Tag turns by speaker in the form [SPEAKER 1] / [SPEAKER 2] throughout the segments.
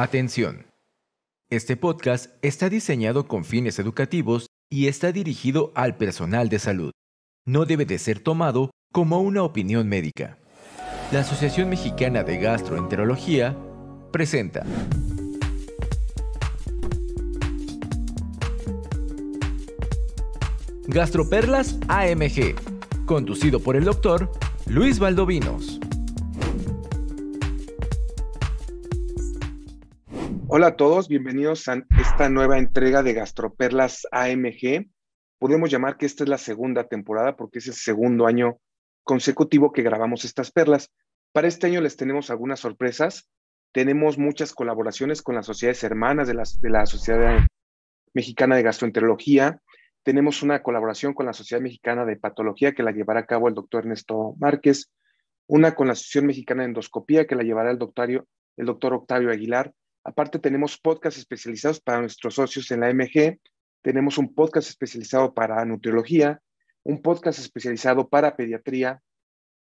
[SPEAKER 1] Atención. Este podcast está diseñado con fines educativos y está dirigido al personal de salud. No debe de ser tomado como una opinión médica. La Asociación Mexicana de Gastroenterología presenta Gastroperlas AMG, conducido por el doctor Luis Valdovinos.
[SPEAKER 2] Hola a todos, bienvenidos a esta nueva entrega de Gastroperlas AMG. Podemos llamar que esta es la segunda temporada porque es el segundo año consecutivo que grabamos estas perlas. Para este año les tenemos algunas sorpresas. Tenemos muchas colaboraciones con las sociedades hermanas de la Sociedad Mexicana de Gastroenterología. Tenemos una colaboración con la Sociedad Mexicana de Patología que la llevará a cabo el doctor Ernesto Márquez. Una con la Asociación Mexicana de Endoscopía que la llevará el doctor Octavio Aguilar. Aparte tenemos podcasts especializados para nuestros socios en la AMG, tenemos un podcast especializado para nutriología, un podcast especializado para pediatría,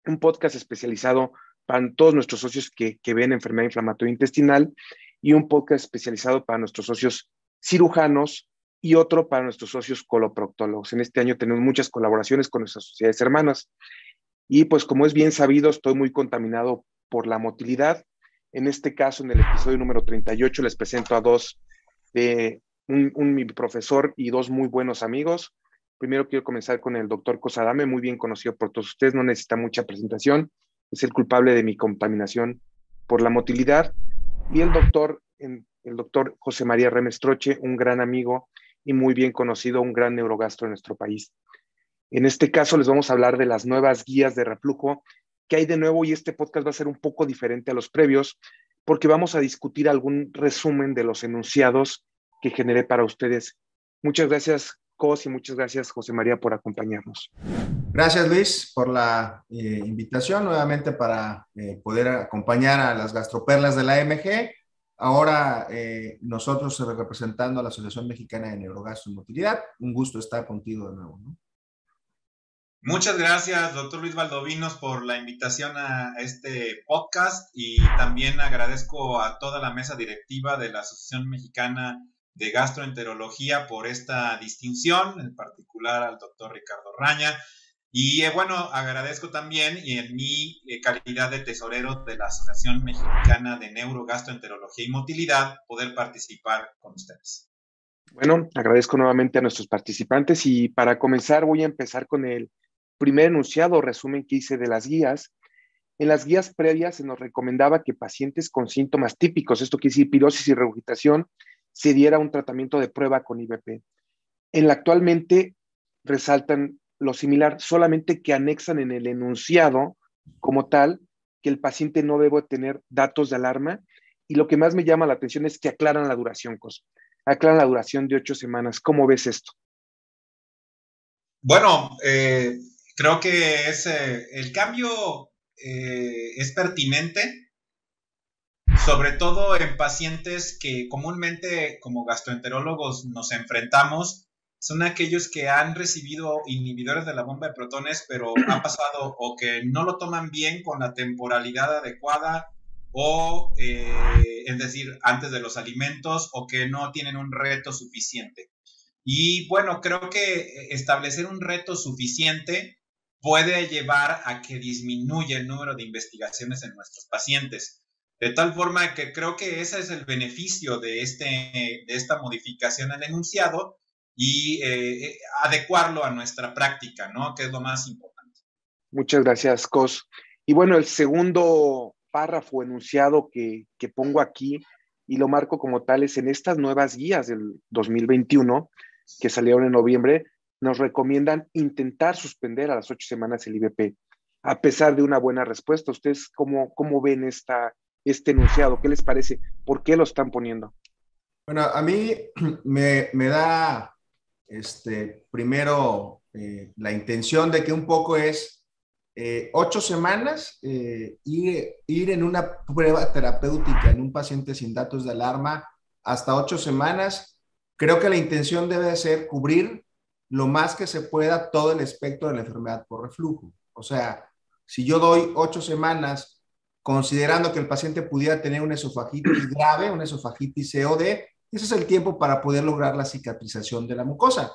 [SPEAKER 2] un podcast especializado para todos nuestros socios que ven enfermedad inflamatoria intestinal y un podcast especializado para nuestros socios cirujanos y otro para nuestros socios coloproctólogos. En este año tenemos muchas colaboraciones con nuestras sociedades hermanas y pues como es bien sabido estoy muy contaminado por la motilidad. En este caso, en el episodio número 38, les presento a mi profesor y dos muy buenos amigos. Primero quiero comenzar con el doctor Cosadame, muy bien conocido por todos ustedes, no necesita mucha presentación, es el culpable de mi contaminación por la motilidad. Y el doctor José María Remestroche, un gran amigo y muy bien conocido, un gran neurogastro en nuestro país. En este caso les vamos a hablar de las nuevas guías de reflujo que hay de nuevo y este podcast va a ser un poco diferente a los previos porque vamos a discutir algún resumen de los enunciados que generé para ustedes. Muchas gracias, Cos, y muchas gracias, José María, por acompañarnos.
[SPEAKER 3] Gracias, Luis, por la invitación nuevamente para poder acompañar a las gastroperlas de la AMG. Ahora nosotros representando a la Asociación Mexicana de Neurogastromotilidad. Un gusto estar contigo de nuevo, ¿no?
[SPEAKER 4] Muchas gracias, doctor Luis Valdovinos, por la invitación a este podcast y también agradezco a toda la mesa directiva de la Asociación Mexicana de Gastroenterología por esta distinción, en particular al doctor Ricardo Raña. Y bueno, agradezco también y en mi calidad de tesorero de la Asociación Mexicana de Neurogastroenterología y Motilidad poder participar con ustedes.
[SPEAKER 2] Bueno, agradezco nuevamente a nuestros participantes y para comenzar voy a empezar con el primer enunciado o resumen que hice de las guías. En las guías previas se nos recomendaba que pacientes con síntomas típicos, esto quiere decir pirosis y regurgitación, se diera un tratamiento de prueba con IVP. En la actualmente resaltan lo similar, solamente que anexan en el enunciado como tal que el paciente no debe tener datos de alarma y lo que más me llama la atención es que aclaran la duración, aclaran la duración de 8 semanas. ¿Cómo ves esto?
[SPEAKER 4] Bueno, creo que el cambio es pertinente, sobre todo en pacientes que comúnmente como gastroenterólogos nos enfrentamos, son aquellos que han recibido inhibidores de la bomba de protones, pero ha pasado o que no lo toman bien con la temporalidad adecuada, o es decir, antes de los alimentos, o que no tienen un reto suficiente. Y bueno, creo que establecer un reto suficiente puede llevar a que disminuya el número de investigaciones en nuestros pacientes. De tal forma que creo que ese es el beneficio de esta modificación al enunciado y adecuarlo a nuestra práctica, ¿no? Que es lo más importante.
[SPEAKER 2] Muchas gracias, Cos. Y bueno, el segundo párrafo enunciado que pongo aquí y lo marco como tal es en estas nuevas guías del 2021 que salieron en noviembre, nos recomiendan intentar suspender a las 8 semanas el IVP, a pesar de una buena respuesta. ¿Ustedes cómo ven este enunciado? ¿Qué les parece? ¿Por qué lo están poniendo?
[SPEAKER 3] Bueno, a mí me da primero la intención de que un poco es 8 semanas, ir en una prueba terapéutica en un paciente sin datos de alarma hasta 8 semanas. Creo que la intención debe ser cubrir lo más que se pueda todo el espectro de la enfermedad por reflujo. O sea, si yo doy 8 semanas considerando que el paciente pudiera tener una esofagitis grave, una esofagitis COD, ese es el tiempo para poder lograr la cicatrización de la mucosa.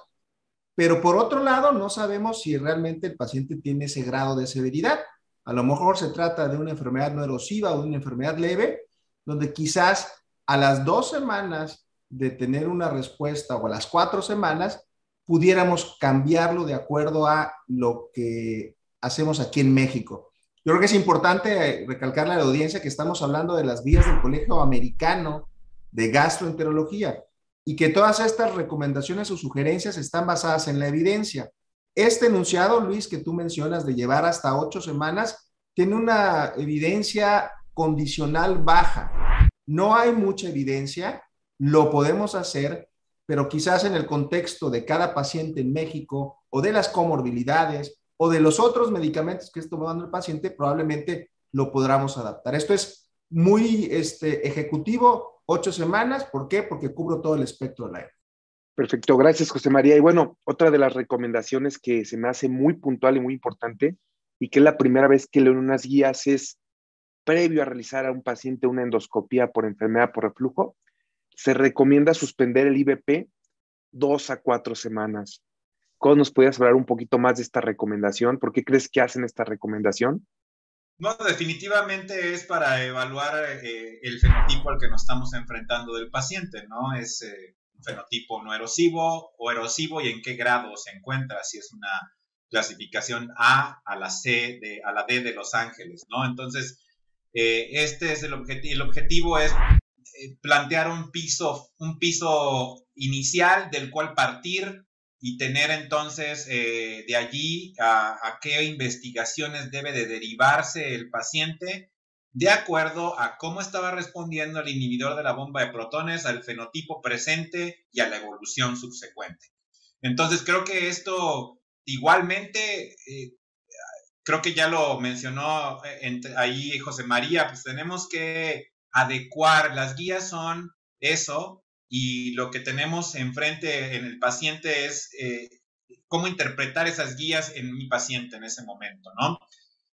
[SPEAKER 3] Pero por otro lado, no sabemos si realmente el paciente tiene ese grado de severidad. A lo mejor se trata de una enfermedad no erosiva o de una enfermedad leve, donde quizás a las 2 semanas de tener una respuesta o a las 4 semanas, pudiéramos cambiarlo de acuerdo a lo que hacemos aquí en México. Yo creo que es importante recalcarle a la audiencia que estamos hablando de las guías del Colegio Americano de Gastroenterología y que todas estas recomendaciones o sugerencias están basadas en la evidencia. Este enunciado, Luis, que tú mencionas de llevar hasta 8 semanas, tiene una evidencia condicional baja. No hay mucha evidencia, lo podemos hacer, pero quizás en el contexto de cada paciente en México o de las comorbilidades o de los otros medicamentos que está tomando el paciente, probablemente lo podamos adaptar. Esto es muy ejecutivo, 8 semanas. ¿Por qué? Porque cubro todo el espectro del aire.
[SPEAKER 2] Perfecto, gracias José María. Y bueno, otra de las recomendaciones que se me hace muy puntual y muy importante y que es la primera vez que leo en unas guías es previo a realizar a un paciente una endoscopía por enfermedad por reflujo, se recomienda suspender el IVP 2 a 4 semanas. ¿Cómo nos podías hablar un poquito más de esta recomendación? ¿Por qué crees que hacen esta recomendación?
[SPEAKER 4] No, definitivamente es para evaluar el fenotipo al que nos estamos enfrentando del paciente, ¿no? Es un fenotipo no erosivo o erosivo y en qué grado se encuentra, si es una clasificación A la C, a la D de Los Ángeles, ¿no? Entonces, este es el objetivo es plantear un piso inicial del cual partir y tener entonces de allí a qué investigaciones debe de derivarse el paciente de acuerdo a cómo estaba respondiendo el inhibidor de la bomba de protones, al fenotipo presente y a la evolución subsecuente. Entonces creo que esto igualmente, creo que ya lo mencionó ahí José María, pues tenemos que adecuar, las guías son eso, y lo que tenemos enfrente en el paciente es cómo interpretar esas guías en mi paciente en ese momento, ¿no?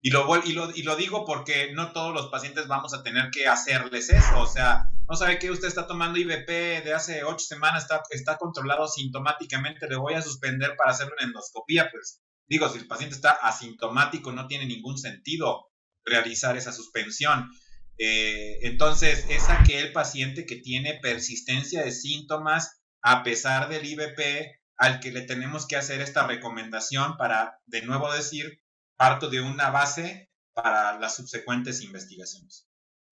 [SPEAKER 4] Y lo digo porque no todos los pacientes vamos a tener que hacerles eso, o sea, no sabe que usted está tomando IVP de hace 8 semanas, está controlado sintomáticamente, le voy a suspender para hacerle una endoscopía, pues digo, si el paciente está asintomático no tiene ningún sentido realizar esa suspensión. Entonces, es aquel paciente que tiene persistencia de síntomas a pesar del IVP al que le tenemos que hacer esta recomendación para, de nuevo decir, parto de una base para las subsecuentes investigaciones.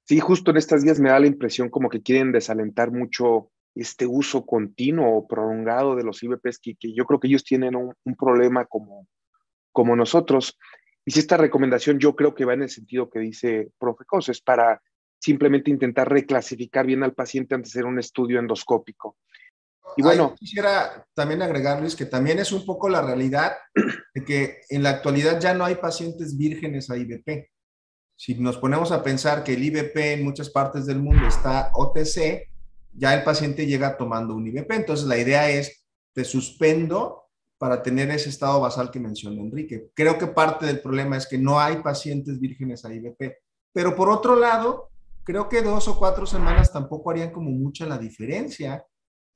[SPEAKER 2] Sí, justo en estas guías me da la impresión como que quieren desalentar mucho este uso continuo o prolongado de los IVPs, que yo creo que ellos tienen un problema como nosotros. Y si esta recomendación yo creo que va en el sentido que dice profe Cos, es para simplemente intentar reclasificar bien al paciente antes de hacer un estudio endoscópico. Y bueno,
[SPEAKER 3] ahí quisiera también agregarles que también es un poco la realidad de que en la actualidad ya no hay pacientes vírgenes a IVP. Si nos ponemos a pensar que el IVP en muchas partes del mundo está OTC, ya el paciente llega tomando un IVP. Entonces la idea es, te suspendo para tener ese estado basal que mencionó Enrique. Creo que parte del problema es que no hay pacientes vírgenes a IVP. Pero por otro lado, creo que 2 o 4 semanas tampoco harían como mucha la diferencia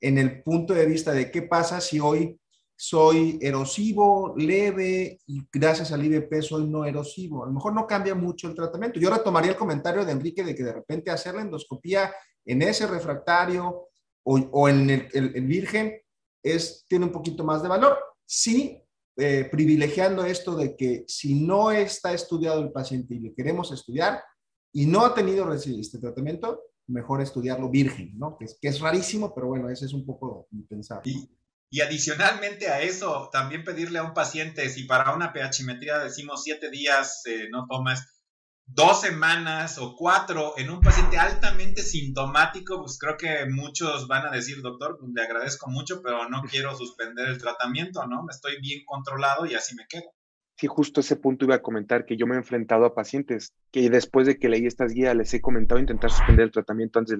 [SPEAKER 3] en el punto de vista de qué pasa si hoy soy erosivo, leve, y gracias al IVP soy no erosivo. A lo mejor no cambia mucho el tratamiento. Yo retomaría el comentario de Enrique de que de repente hacer la endoscopía en ese refractario o en el virgen tiene un poquito más de valor. Sí, privilegiando esto de que si no está estudiado el paciente y le queremos estudiar y no ha tenido este tratamiento, mejor estudiarlo virgen, ¿no? Que es rarísimo, pero bueno, ese es un poco mi pensar, ¿no?
[SPEAKER 4] Y adicionalmente a eso, también pedirle a un paciente, si para una pHimetría decimos 7 días no tomas, 2 semanas o 4 en un paciente altamente sintomático, pues creo que muchos van a decir, doctor, pues le agradezco mucho, pero no quiero suspender el tratamiento, ¿no? Estoy bien controlado y así me quedo.
[SPEAKER 2] Sí, justo ese punto iba a comentar que yo me he enfrentado a pacientes que después de que leí estas guías les he comentado intentar suspender el tratamiento antes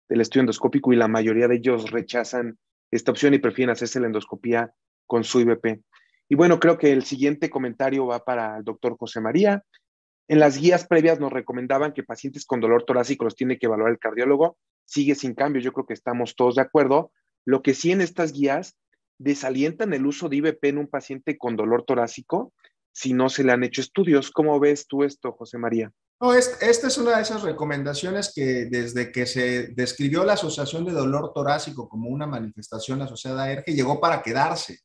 [SPEAKER 2] del estudio endoscópico y la mayoría de ellos rechazan esta opción y prefieren hacerse la endoscopía con su IVP. Y bueno, creo que el siguiente comentario va para el doctor José María. En las guías previas nos recomendaban que pacientes con dolor torácico los tiene que evaluar el cardiólogo. Sigue sin cambio, yo creo que estamos todos de acuerdo. Lo que sí en estas guías desalientan el uso de IVP en un paciente con dolor torácico si no se le han hecho estudios. ¿Cómo ves tú esto, José María?
[SPEAKER 3] No, esta es una de esas recomendaciones que desde que se describió la asociación de dolor torácico como una manifestación asociada a ERGE, llegó para quedarse,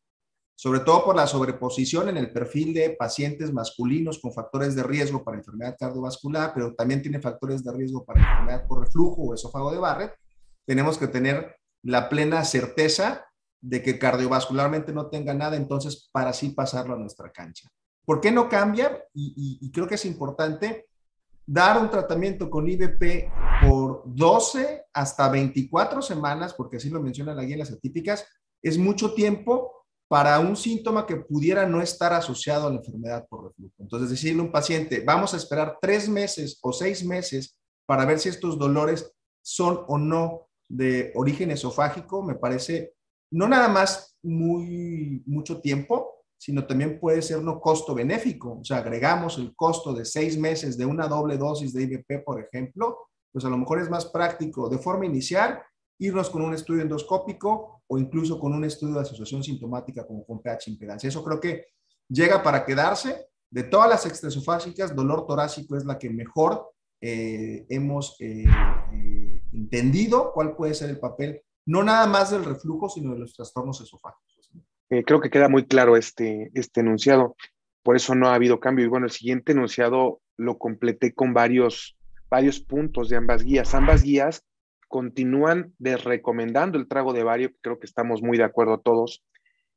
[SPEAKER 3] sobre todo por la sobreposición en el perfil de pacientes masculinos con factores de riesgo para enfermedad cardiovascular, pero también tiene factores de riesgo para enfermedad por reflujo o esófago de Barrett. Tenemos que tener la plena certeza de que cardiovascularmente no tenga nada, entonces para así pasarlo a nuestra cancha. ¿Por qué no cambia? Y creo que es importante dar un tratamiento con IVP por 12 hasta 24 semanas, porque así lo menciona la guía en las atípicas, es mucho tiempo para un síntoma que pudiera no estar asociado a la enfermedad por reflujo. Entonces, decirle a un paciente, vamos a esperar 3 meses o 6 meses para ver si estos dolores son o no de origen esofágico, me parece no nada más mucho tiempo, sino también puede ser no costo benéfico. O sea, agregamos el costo de 6 meses de una doble dosis de IVP, por ejemplo, pues a lo mejor es más práctico de forma inicial irnos con un estudio endoscópico o incluso con un estudio de asociación sintomática como con pH impedancia. Eso creo que llega para quedarse. De todas las extraesofágicas, dolor torácico es la que mejor hemos entendido cuál puede ser el papel, no nada más del reflujo, sino de los trastornos esofágicos.
[SPEAKER 2] Creo que queda muy claro este enunciado, por eso no ha habido cambio. Y bueno, el siguiente enunciado lo completé con varios puntos de ambas guías. Ambas guías continúan recomendando el trago de bario, que creo que estamos muy de acuerdo todos.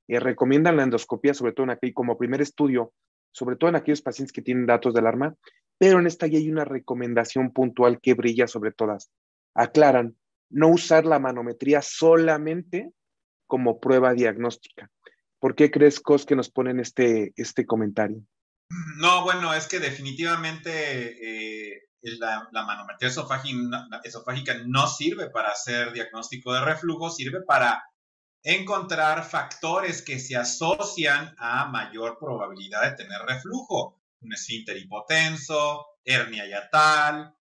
[SPEAKER 2] Recomiendan la endoscopía, sobre todo como primer estudio, sobre todo en aquellos pacientes que tienen datos de alarma, pero en esta guía hay una recomendación puntual que brilla sobre todas. Aclaran, no usar la manometría solamente como prueba diagnóstica. ¿Por qué crees, Cos, que nos ponen este comentario?
[SPEAKER 4] No, bueno, es que definitivamente la manometría esofágica no sirve para hacer diagnóstico de reflujo, sirve para encontrar factores que se asocian a mayor probabilidad de tener reflujo. Un esfínter hipotenso, hernia hiatal,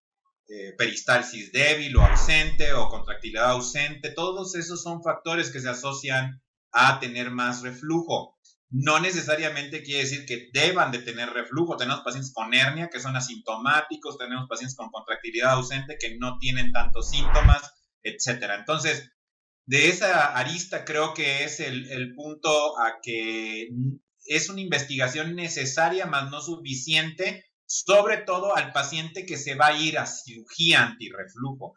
[SPEAKER 4] peristalsis débil o ausente o contractilidad ausente, todos esos son factores que se asocian a tener más reflujo. No necesariamente quiere decir que deban de tener reflujo. Tenemos pacientes con hernia que son asintomáticos, tenemos pacientes con contractilidad ausente que no tienen tantos síntomas, etcétera. Entonces, de esa arista creo que es el punto a que es una investigación necesaria, más no suficiente, sobre todo al paciente que se va a ir a cirugía antirreflujo,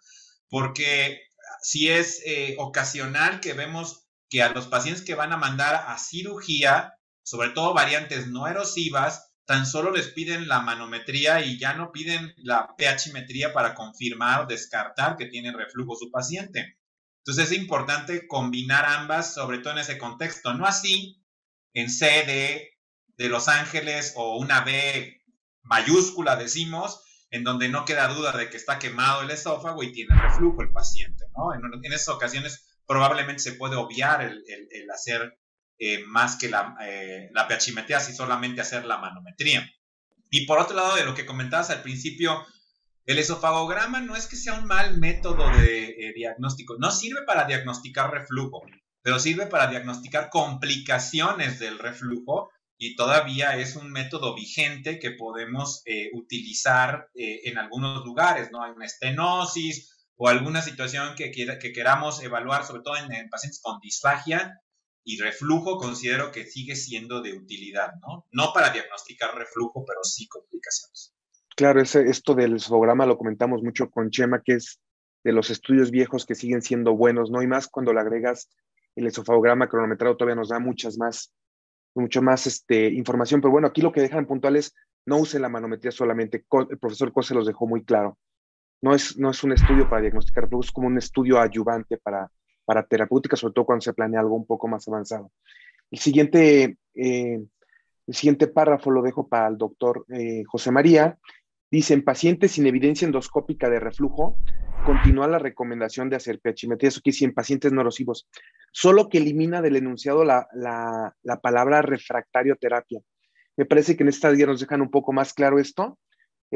[SPEAKER 4] porque si es ocasional que vemos que a los pacientes que van a mandar a cirugía, sobre todo variantes no erosivas, tan solo les piden la manometría y ya no piden la pHmetría para confirmar o descartar que tiene reflujo su paciente. Entonces es importante combinar ambas, sobre todo en ese contexto, no así en C de Los Ángeles o una B mayúscula, decimos, en donde no queda duda de que está quemado el esófago y tiene reflujo el paciente, ¿no? En esas ocasiones probablemente se puede obviar el hacer más que la pHmetría, si solamente hacer la manometría. Y por otro lado, de lo que comentabas al principio, el esofagograma no es que sea un mal método de diagnóstico, no sirve para diagnosticar reflujo, pero sirve para diagnosticar complicaciones del reflujo y todavía es un método vigente que podemos utilizar en algunos lugares, ¿no? Hay una estenosis o alguna situación que queramos evaluar, sobre todo en pacientes con disfagia y reflujo, considero que sigue siendo de utilidad, ¿no? No para diagnosticar reflujo, pero sí complicaciones.
[SPEAKER 2] Claro, esto del esofagograma lo comentamos mucho con Chema, que es de los estudios viejos que siguen siendo buenos, ¿no? Y más cuando le agregas el esofagograma cronometrado todavía nos da mucho más información. Pero bueno, aquí lo que dejan puntual es no use la manometría solamente. El profesor Cose los dejó muy claro. No es un estudio para diagnosticar reflujo, es como un estudio ayudante para terapéutica, sobre todo cuando se planea algo un poco más avanzado. El siguiente párrafo lo dejo para el doctor José María. Dice, en pacientes sin evidencia endoscópica de reflujo, continúa la recomendación de hacer pHmetría. Eso quiere decir en pacientes no erosivos, solo que elimina del enunciado la palabra refractario terapia. Me parece que en esta guía nos dejan un poco más claro esto,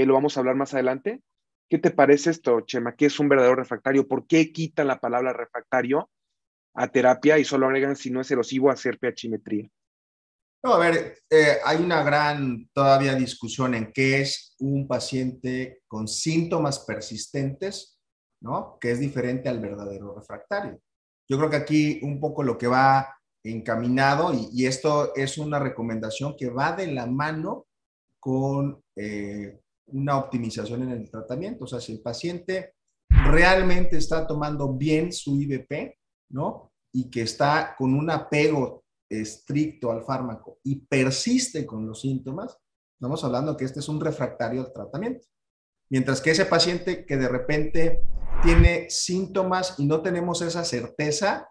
[SPEAKER 2] lo vamos a hablar más adelante. ¿Qué te parece esto, Chema? ¿Qué es un verdadero refractario? ¿Por qué quitan la palabra refractario a terapia y solo agregan, si no es erosivo, a hacer pH-metría?
[SPEAKER 3] No, a ver, hay una gran todavía discusión en qué es un paciente con síntomas persistentes, ¿no? Que es diferente al verdadero refractario. Yo creo que aquí un poco lo que va encaminado, y esto es una recomendación que va de la mano con una optimización en el tratamiento. O sea, si el paciente realmente está tomando bien su IVP, ¿no? Y que está con un apego estricto al fármaco y persiste con los síntomas, estamos hablando que este es un refractario al tratamiento. Mientras que ese paciente que de repente tiene síntomas y no tenemos esa certeza,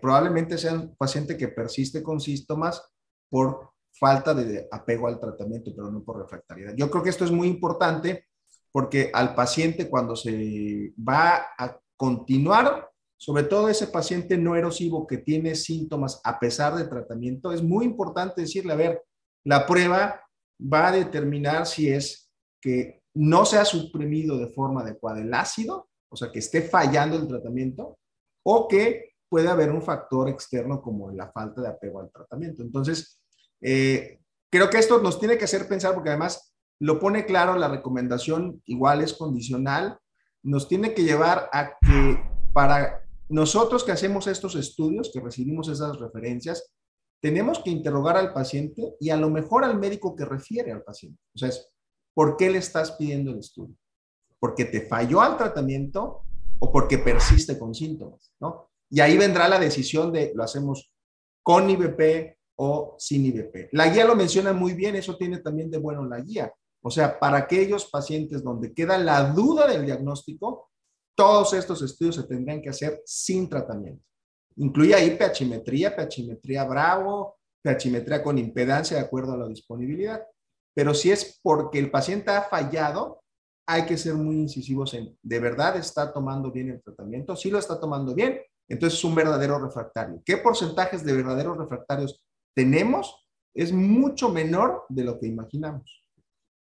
[SPEAKER 3] probablemente sea un paciente que persiste con síntomas por falta de apego al tratamiento, pero no por refractariedad. Yo creo que esto es muy importante porque al paciente cuando se va a continuar, sobre todo ese paciente no erosivo que tiene síntomas a pesar del tratamiento, es muy importante decirle, a ver, la prueba va a determinar si es que no se ha suprimido de forma adecuada el ácido, o sea, que esté fallando el tratamiento, o que puede haber un factor externo como la falta de apego al tratamiento. Entonces, creo que esto nos tiene que hacer pensar, porque además lo pone claro, la recomendación igual es condicional, nos tiene que llevar a que para nosotros que hacemos estos estudios, que recibimos esas referencias, tenemos que interrogar al paciente y a lo mejor al médico que refiere al paciente. O sea, ¿por qué le estás pidiendo el estudio? ¿Porque te falló al tratamiento o porque persiste con síntomas, ¿no? Y ahí vendrá la decisión de lo hacemos con IVP o sin IVP. La guía lo menciona muy bien, eso tiene también de bueno la guía. O sea, para aquellos pacientes donde queda la duda del diagnóstico, todos estos estudios se tendrían que hacer sin tratamiento. Incluye ahí pH-metría Bravo, pH-metría con impedancia de acuerdo a la disponibilidad. Pero si es porque el paciente ha fallado, hay que ser muy incisivos en, ¿de verdad está tomando bien el tratamiento? Si lo está tomando bien, entonces es un verdadero refractario. ¿Qué porcentajes de verdaderos refractarios tenemos? Es mucho menor de lo que imaginamos.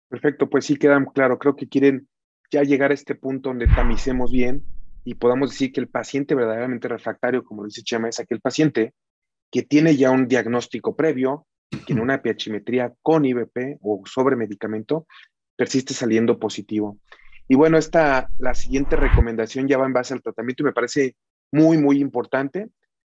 [SPEAKER 2] Perfecto, pues sí quedan claro. Creo que quieren ya llegar a este punto donde tamicemos bien y podamos decir que el paciente verdaderamente refractario, como lo dice Chema, es aquel paciente que tiene ya un diagnóstico previo y que en una pH-metría con IVP o sobre medicamento persiste saliendo positivo. Y bueno, la siguiente recomendación ya va en base al tratamiento y me parece muy, muy importante.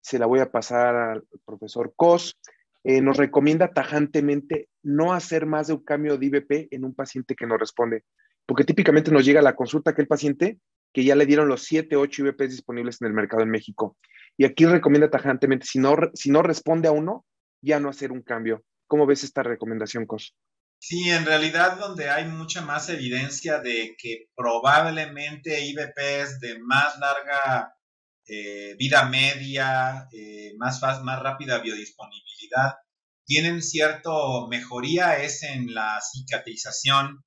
[SPEAKER 2] Se la voy a pasar al profesor Cos. Nos recomienda tajantemente no hacer más de un cambio de IVP en un paciente que no responde, porque típicamente nos llega a la consulta aquel paciente que ya le dieron los 7, 8 IVPs disponibles en el mercado en México. Y aquí recomienda tajantemente, si no responde a uno, ya no hacer un cambio. ¿Cómo ves esta recomendación, Cos?
[SPEAKER 4] Sí, en realidad donde hay mucha más evidencia de que probablemente IVPs de más larga vida media, más rápida biodisponibilidad, tienen cierta mejoría es en la cicatrización,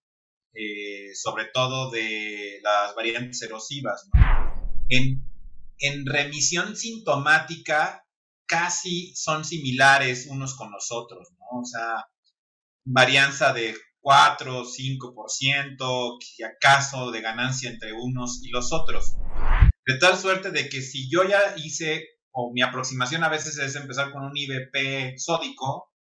[SPEAKER 4] sobre todo de las variantes erosivas, ¿no? En remisión sintomática casi son similares unos con los otros, ¿no? O sea, varianza de 4 o 5%, si acaso de ganancia entre unos y los otros. De tal suerte de que si yo ya hice, o mi aproximación a veces es empezar con un IVP sódico,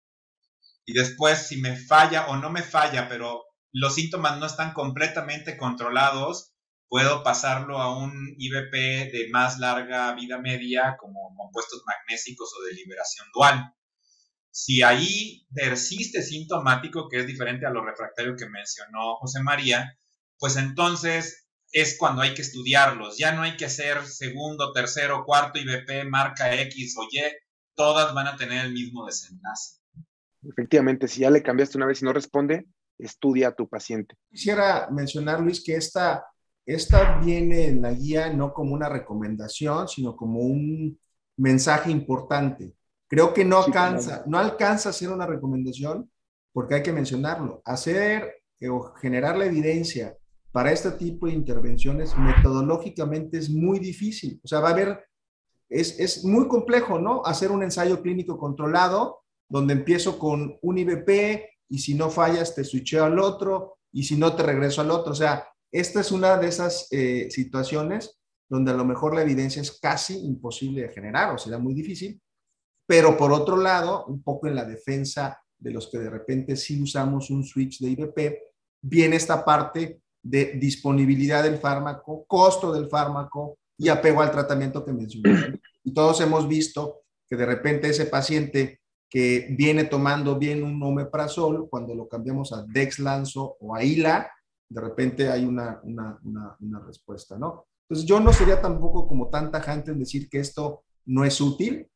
[SPEAKER 4] y después si me falla o no me falla, pero los síntomas no están completamente controlados, puedo pasarlo a un IVP de más larga vida media, como compuestos magnésicos o de liberación dual. Si ahí persiste sintomático, que es diferente a lo refractario que mencionó José María, pues entonces es cuando hay que estudiarlos. Ya no hay que hacer segundo, tercero, cuarto IVP, marca X o Y, todas van a tener el mismo desenlace.
[SPEAKER 2] Efectivamente, si ya le cambiaste una vez y no responde, estudia a tu paciente.
[SPEAKER 3] Quisiera mencionar, Luis, que esta viene en la guía no como una recomendación, sino como un mensaje importante. Creo que no alcanza a ser una recomendación porque hay que mencionarlo. Hacer o generar la evidencia para este tipo de intervenciones metodológicamente es muy difícil. O sea, es muy complejo, ¿no? Hacer un ensayo clínico controlado donde empiezo con un IVP y si no fallas te switcheo al otro y si no te regreso al otro. O sea, esta es una de esas situaciones donde a lo mejor la evidencia es casi imposible de generar o será muy difícil, pero por otro lado, un poco en la defensa de los que de repente sí usamos un switch de IBP, viene esta parte de disponibilidad del fármaco, costo del fármaco y apego al tratamiento que mencioné. Y todos hemos visto que de repente ese paciente que viene tomando bien un omeprazol, cuando lo cambiamos a Dexlanzo o a ILA, de repente hay una respuesta, ¿no? Entonces yo no sería tampoco como tan tajante en decir que esto no es útil.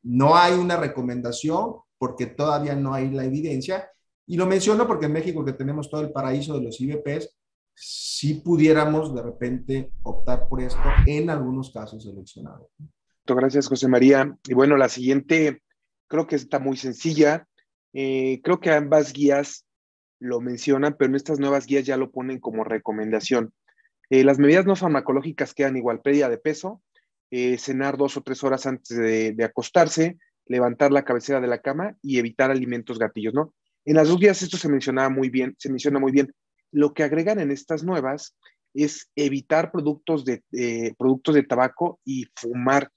[SPEAKER 3] No hay una recomendación porque todavía no hay la evidencia. Y lo menciono porque en México, que tenemos todo el paraíso de los IBPs, sí pudiéramos de repente optar por esto en algunos casos seleccionados.
[SPEAKER 2] Gracias, José María. Y bueno, la siguiente creo que está muy sencilla. Creo que ambas guías lo mencionan, pero en estas nuevas guías ya lo ponen como recomendación. Las medidas no farmacológicas quedan igual: pérdida de peso, cenar 2 o 3 horas antes de acostarse, levantar la cabecera de la cama y evitar alimentos gatillos, ¿no? En las dos guías esto se menciona muy bien. Lo que agregan en estas nuevas es evitar productos de tabaco y fumar.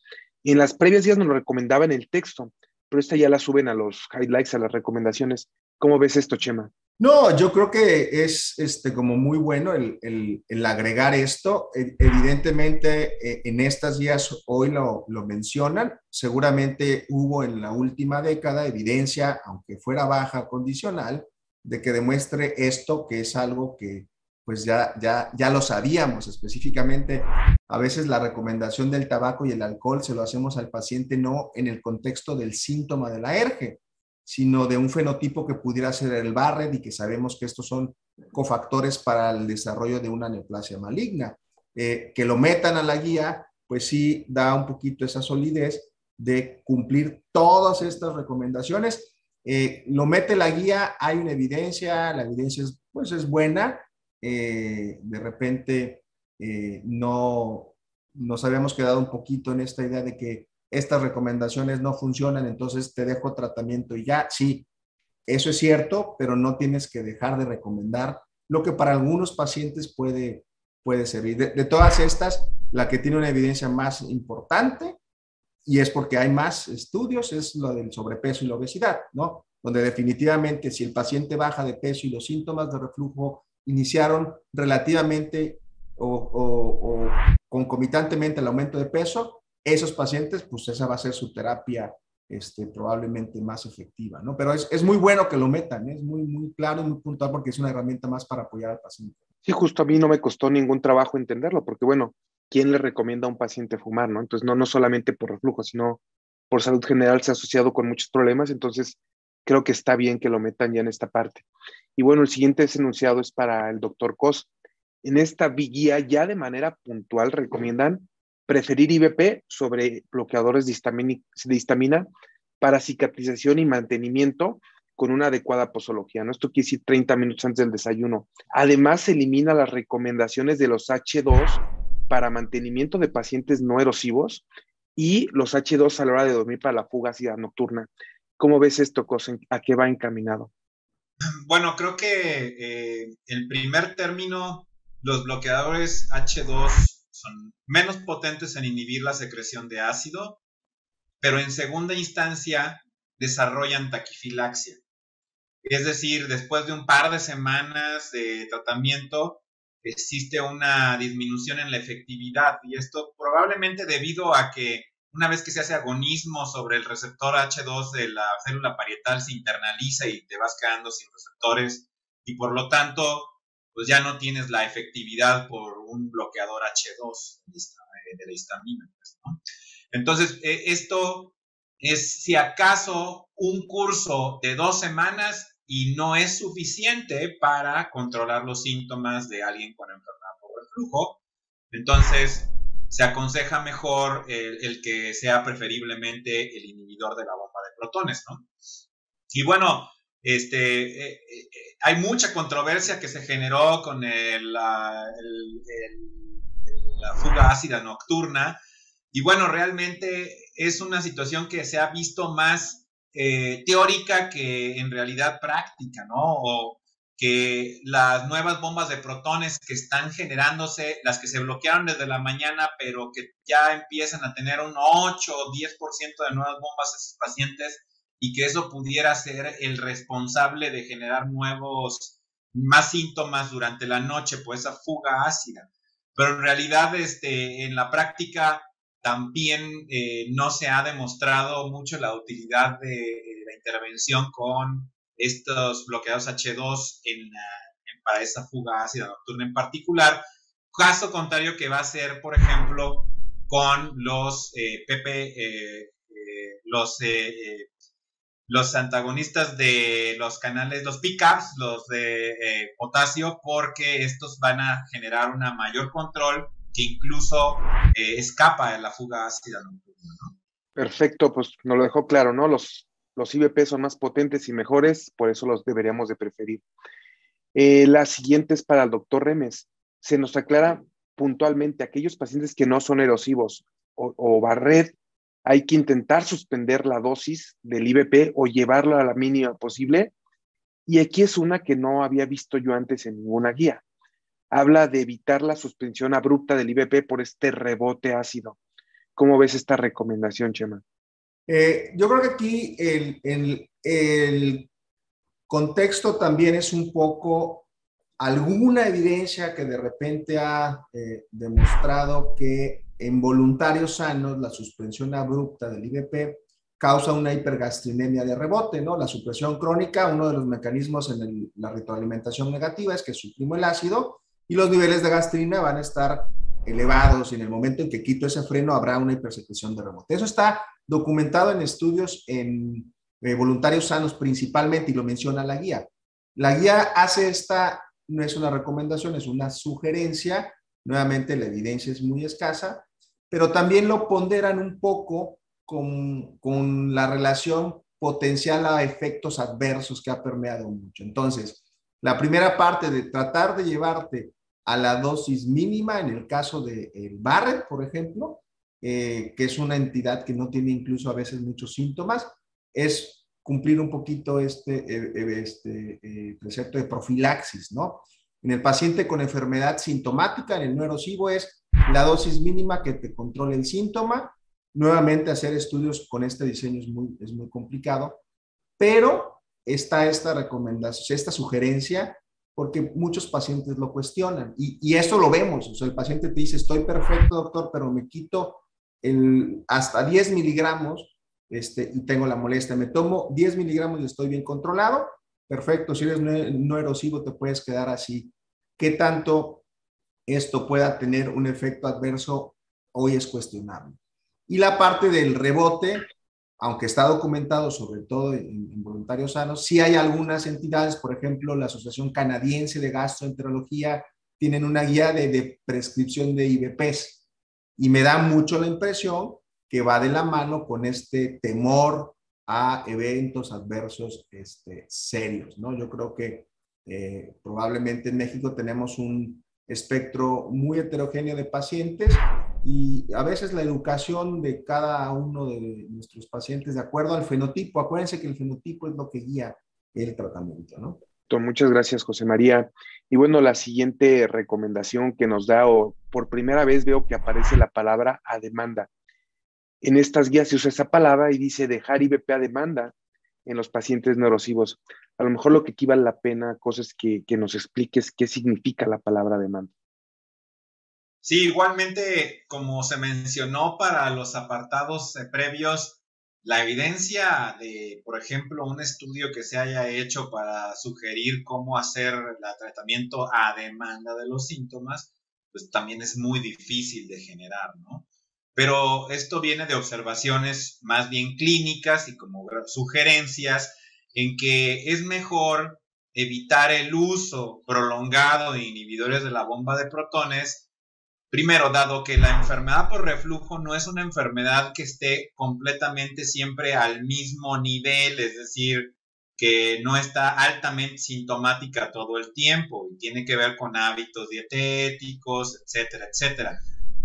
[SPEAKER 2] En las previas guías nos lo recomendaban en el texto, pero esta ya la suben a los highlights, a las recomendaciones. ¿Cómo ves esto, Chema?
[SPEAKER 3] No, yo creo que es como muy bueno el agregar esto. Evidentemente, en estas guías hoy lo mencionan. Seguramente hubo en la última década evidencia, aunque fuera baja, condicional, de que demuestre esto, que es algo que pues ya lo sabíamos. Específicamente, a veces la recomendación del tabaco y el alcohol se lo hacemos al paciente no en el contexto del síntoma de la ERGE, sino de un fenotipo que pudiera ser el Barrett, y que sabemos que estos son cofactores para el desarrollo de una neoplasia maligna. Que lo metan a la guía, pues sí da un poquito esa solidez de cumplir todas estas recomendaciones. Lo mete la guía, hay una evidencia, la evidencia es buena. De repente nos habíamos quedado un poquito en esta idea de que estas recomendaciones no funcionan, entonces te dejo tratamiento y ya. Sí, eso es cierto, pero no tienes que dejar de recomendar lo que para algunos pacientes puede servir. De todas estas, la que tiene una evidencia más importante, y es porque hay más estudios, es lo del sobrepeso y la obesidad, ¿no? Donde definitivamente si el paciente baja de peso y los síntomas de reflujo iniciaron relativamente o concomitantemente al aumento de peso, esos pacientes, pues esa va a ser su terapia probablemente más efectiva, ¿no? Pero es muy bueno que lo metan, ¿eh? Es muy, muy claro y muy puntual, porque es una herramienta más para apoyar al paciente.
[SPEAKER 2] Sí, justo a mí no me costó ningún trabajo entenderlo, porque bueno, ¿quién le recomienda a un paciente fumar, no? Entonces, no solamente por reflujo, sino por salud general se ha asociado con muchos problemas, entonces creo que está bien que lo metan ya en esta parte. Y bueno, el siguiente enunciado es para el doctor Cos. En esta guía ya de manera puntual recomiendan preferir IBP sobre bloqueadores de histamina para cicatrización y mantenimiento con una adecuada posología, ¿no? Esto quiere decir 30 minutos antes del desayuno. Además, se elimina las recomendaciones de los H2 para mantenimiento de pacientes no erosivos y los H2 a la hora de dormir para la fuga ácida nocturna. ¿Cómo ves esto, Cosen? ¿A qué va encaminado?
[SPEAKER 4] Bueno, creo que el primer término, los bloqueadores H2 son menos potentes en inhibir la secreción de ácido, pero en segunda instancia desarrollan taquifilaxia. Es decir, después de un par de semanas de tratamiento, existe una disminución en la efectividad, y esto probablemente debido a que una vez que se hace agonismo sobre el receptor H2 de la célula parietal, se internaliza y te vas quedando sin receptores, y por lo tanto, pues ya no tienes la efectividad por un bloqueador H2 de la histamina, ¿no? Entonces, esto es, si acaso, un curso de 2 semanas y no es suficiente para controlar los síntomas de alguien con enfermedad por reflujo. Entonces, se aconseja mejor el que sea preferiblemente el inhibidor de la bomba de protones, ¿no? Y bueno, hay mucha controversia que se generó con la fuga ácida nocturna, y bueno, realmente es una situación que se ha visto más teórica que en realidad práctica, ¿no? que las nuevas bombas de protones que están generándose, las que se bloquearon desde la mañana, pero que ya empiezan a tener un 8 o 10% de nuevas bombas a sus pacientes, y que eso pudiera ser el responsable de generar más síntomas durante la noche por esa fuga ácida. Pero en realidad, en la práctica también no se ha demostrado mucho la utilidad de la intervención con estos bloqueados H2 para esa fuga ácida nocturna en particular. Caso contrario que va a ser, por ejemplo, con los los antagonistas de los canales, los pickups, los de potasio, porque estos van a generar un mayor control que incluso escapa de la fuga ácida nocturna, ¿no?
[SPEAKER 2] Perfecto, pues nos lo dejó claro, ¿no? Los IVP son más potentes y mejores, por eso los deberíamos de preferir. La siguiente es para el doctor Remes. Se nos aclara puntualmente aquellos pacientes que no son erosivos o Barrett, hay que intentar suspender la dosis del IVP o llevarlo a la mínima posible. Y aquí es una que no había visto yo antes en ninguna guía. Habla de evitar la suspensión abrupta del IVP por este rebote ácido. ¿Cómo ves esta recomendación, Chema?
[SPEAKER 3] Yo creo que aquí el contexto también es un poco alguna evidencia que de repente ha demostrado que en voluntarios sanos la suspensión abrupta del IVP causa una hipergastrinemia de rebote, ¿no? La supresión crónica, uno de los mecanismos en la retroalimentación negativa es que suprimo el ácido y los niveles de gastrina van a estar elevados y en el momento en que quito ese freno habrá una hipersecreción de rebote. Eso está documentado en estudios en voluntarios sanos principalmente y lo menciona la guía. La guía hace no es una recomendación, es una sugerencia. Nuevamente la evidencia es muy escasa, pero también lo ponderan un poco con la relación potencial a efectos adversos que ha permeado mucho. Entonces, la primera parte de tratar de llevarte a la dosis mínima, en el caso del Barrett, por ejemplo, que es una entidad que no tiene incluso a veces muchos síntomas, es cumplir un poquito este precepto de profilaxis, ¿no? En el paciente con enfermedad sintomática, en el no erosivo, es la dosis mínima que te controle el síntoma. Nuevamente, hacer estudios con este diseño es muy complicado, pero está esta recomendación, esta sugerencia, porque muchos pacientes lo cuestionan y eso lo vemos. O sea, el paciente te dice, estoy perfecto, doctor, pero me quito hasta 10 miligramos y tengo la molestia. Me tomo 10 miligramos y estoy bien controlado. Perfecto, si eres no erosivo te puedes quedar así. ¿Qué tanto esto pueda tener un efecto adverso? Hoy es cuestionable. Y la parte del rebote, aunque está documentado sobre todo en voluntarios sanos, sí hay algunas entidades, por ejemplo, la Asociación Canadiense de Gastroenterología, tienen una guía de prescripción de IVPs. Y me da mucho la impresión que va de la mano con este temor a eventos adversos serios, ¿no? Yo creo que probablemente en México tenemos un espectro muy heterogéneo de pacientes y a veces la educación de cada uno de nuestros pacientes de acuerdo al fenotipo. Acuérdense que el fenotipo es lo que guía el tratamiento, ¿no?
[SPEAKER 2] Muchas gracias, José María. Y bueno, la siguiente recomendación que nos da, o por primera vez veo que aparece la palabra a demanda. En estas guías se usa esa palabra y dice dejar IVP a demanda en los pacientes no erosivos. A lo mejor lo que aquí vale la pena, cosas que nos expliques qué significa la palabra demanda.
[SPEAKER 4] Sí, igualmente, como se mencionó para los apartados previos, la evidencia de, por ejemplo, un estudio que se haya hecho para sugerir cómo hacer el tratamiento a demanda de los síntomas, pues también es muy difícil de generar, ¿no? Pero esto viene de observaciones más bien clínicas y como sugerencias en que es mejor evitar el uso prolongado de inhibidores de la bomba de protones. Primero, dado que la enfermedad por reflujo no es una enfermedad que esté completamente siempre al mismo nivel, es decir, que no está altamente sintomática todo el tiempo y tiene que ver con hábitos dietéticos, etcétera, etcétera.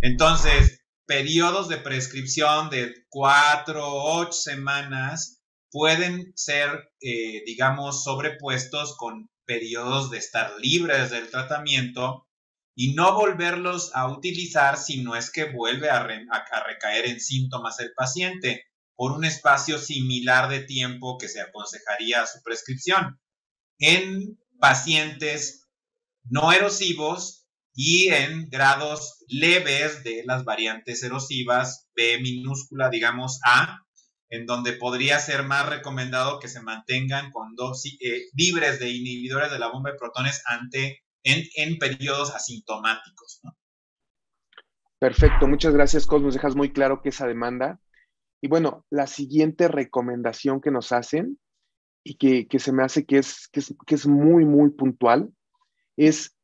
[SPEAKER 4] Entonces, periodos de prescripción de 4 o 8 semanas pueden ser, digamos, sobrepuestos con periodos de estar libres del tratamiento y no volverlos a utilizar si no es que vuelve a recaer en síntomas el paciente por un espacio similar de tiempo que se aconsejaría a su prescripción en pacientes no erosivos y en grados leves de las variantes erosivas, B minúscula, digamos A, en donde podría ser más recomendado que se mantengan con libres de inhibidores de la bomba de protones en periodos asintomáticos, ¿no?
[SPEAKER 2] Perfecto, muchas gracias, Cos, nos dejas muy claro que esa demanda. Y bueno, la siguiente recomendación que nos hacen y que se me hace que es muy, muy puntual, es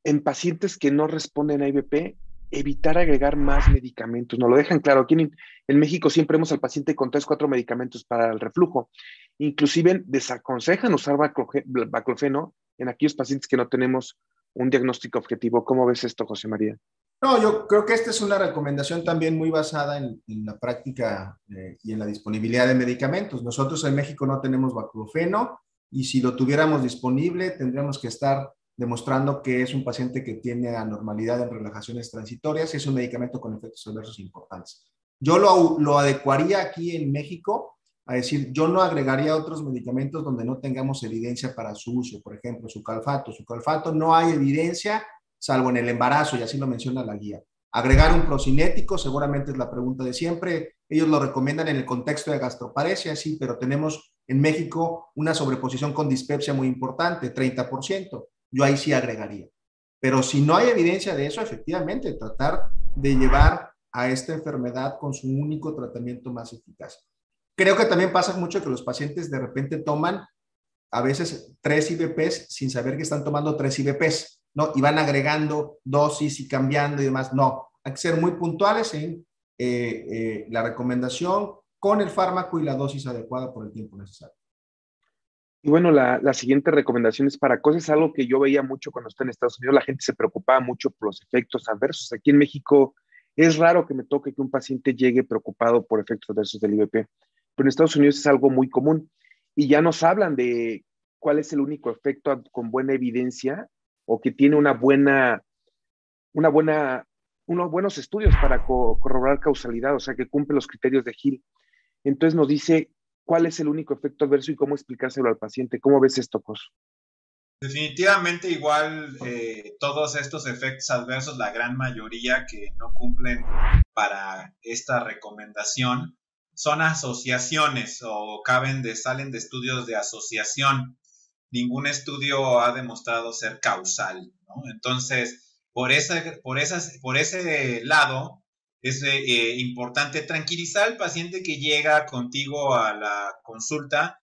[SPEAKER 2] en pacientes que no responden a IVP, evitar agregar más medicamentos. Nos lo dejan claro. Aquí en México siempre vemos al paciente con 3, 4 medicamentos para el reflujo. Inclusive desaconsejan usar baclofeno en aquellos pacientes que no tenemos un diagnóstico objetivo. ¿Cómo ves esto, José María?
[SPEAKER 3] No, yo creo que esta es una recomendación también muy basada en la práctica y en la disponibilidad de medicamentos. Nosotros en México no tenemos baclofeno y si lo tuviéramos disponible tendríamos que estar demostrando que es un paciente que tiene anormalidad en relajaciones transitorias y es un medicamento con efectos adversos importantes. Yo lo adecuaría aquí en México a decir, yo no agregaría otros medicamentos donde no tengamos evidencia para su uso. Por ejemplo, sucalfato. Sucalfato no hay evidencia salvo en el embarazo, y así lo menciona la guía. Agregar un procinético seguramente es la pregunta de siempre. Ellos lo recomiendan en el contexto de gastroparesia, sí, pero tenemos en México una sobreposición con dispepsia muy importante, 30%. Yo ahí sí agregaría. Pero si no hay evidencia de eso, efectivamente, tratar de llevar a esta enfermedad con su único tratamiento más eficaz. Creo que también pasa mucho que los pacientes de repente toman a veces 3 IVPs sin saber que están tomando 3 IVPs. ¿No? Y van agregando dosis y cambiando y demás. No, hay que ser muy puntuales en la recomendación con el fármaco y la dosis adecuada por el tiempo necesario.
[SPEAKER 2] Y bueno, la siguiente recomendación es para cosas, algo que yo veía mucho cuando estaba en Estados Unidos, la gente se preocupaba mucho por los efectos adversos. Aquí en México es raro que me toque que un paciente llegue preocupado por efectos adversos del IVP, pero en Estados Unidos es algo muy común y ya nos hablan de cuál es el único efecto con buena evidencia o que tiene unos buenos estudios para corroborar causalidad, o sea, que cumple los criterios de Hill. Entonces nos dice cuál es el único efecto adverso y cómo explicárselo al paciente. ¿Cómo ves esto, Cos?
[SPEAKER 4] Definitivamente igual todos estos efectos adversos, la gran mayoría que no cumplen para esta recomendación, son asociaciones o salen de estudios de asociación. Ningún estudio ha demostrado ser causal, ¿no? Entonces, por ese lado, es importante tranquilizar al paciente que llega contigo a la consulta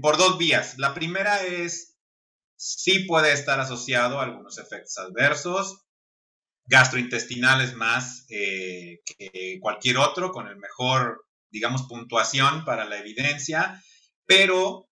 [SPEAKER 4] por 2 vías. La primera es, sí puede estar asociado a algunos efectos adversos, gastrointestinales más que cualquier otro, con el mejor, digamos, puntuación para la evidencia, pero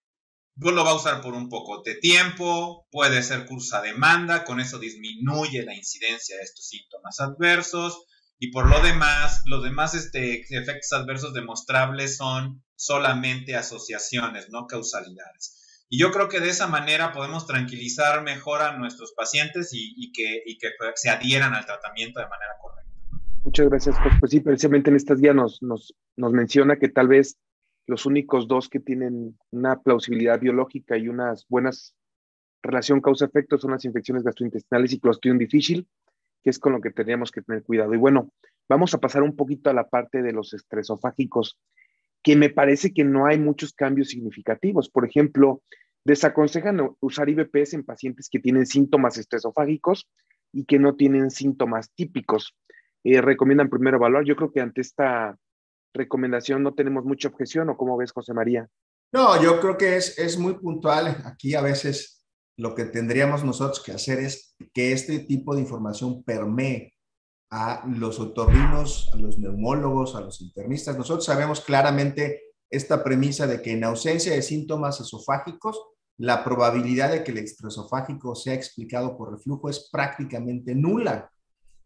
[SPEAKER 4] lo va a usar por un poco de tiempo, puede ser curso a demanda, con eso disminuye la incidencia de estos síntomas adversos, y por lo demás, los demás efectos adversos demostrables son solamente asociaciones, no causalidades. Y yo creo que de esa manera podemos tranquilizar mejor a nuestros pacientes y que se adhieran al tratamiento de manera correcta.
[SPEAKER 2] Muchas gracias, Cos. Pues sí, precisamente en estas guías nos menciona que tal vez los únicos 2 que tienen una plausibilidad biológica y unas buenas relación causa-efecto son las infecciones gastrointestinales y Clostridium difficile, que es con lo que tendríamos que tener cuidado. Y bueno, vamos a pasar un poquito a la parte de los estresofágicos, que me parece que no hay muchos cambios significativos. Por ejemplo, desaconsejan usar IVPs en pacientes que tienen síntomas estresofágicos y que no tienen síntomas típicos. Recomiendan primero evaluar. Yo creo que ante esta recomendación no tenemos mucha objeción, ¿o cómo ves, José María?
[SPEAKER 3] No, yo creo que es muy puntual. Aquí a veces lo que tendríamos nosotros que hacer es que este tipo de información permee a los otorrinos, a los neumólogos, a los internistas. Nosotros sabemos claramente esta premisa de que en ausencia de síntomas esofágicos, la probabilidad de que el estresofágico sea explicado por reflujo es prácticamente nula.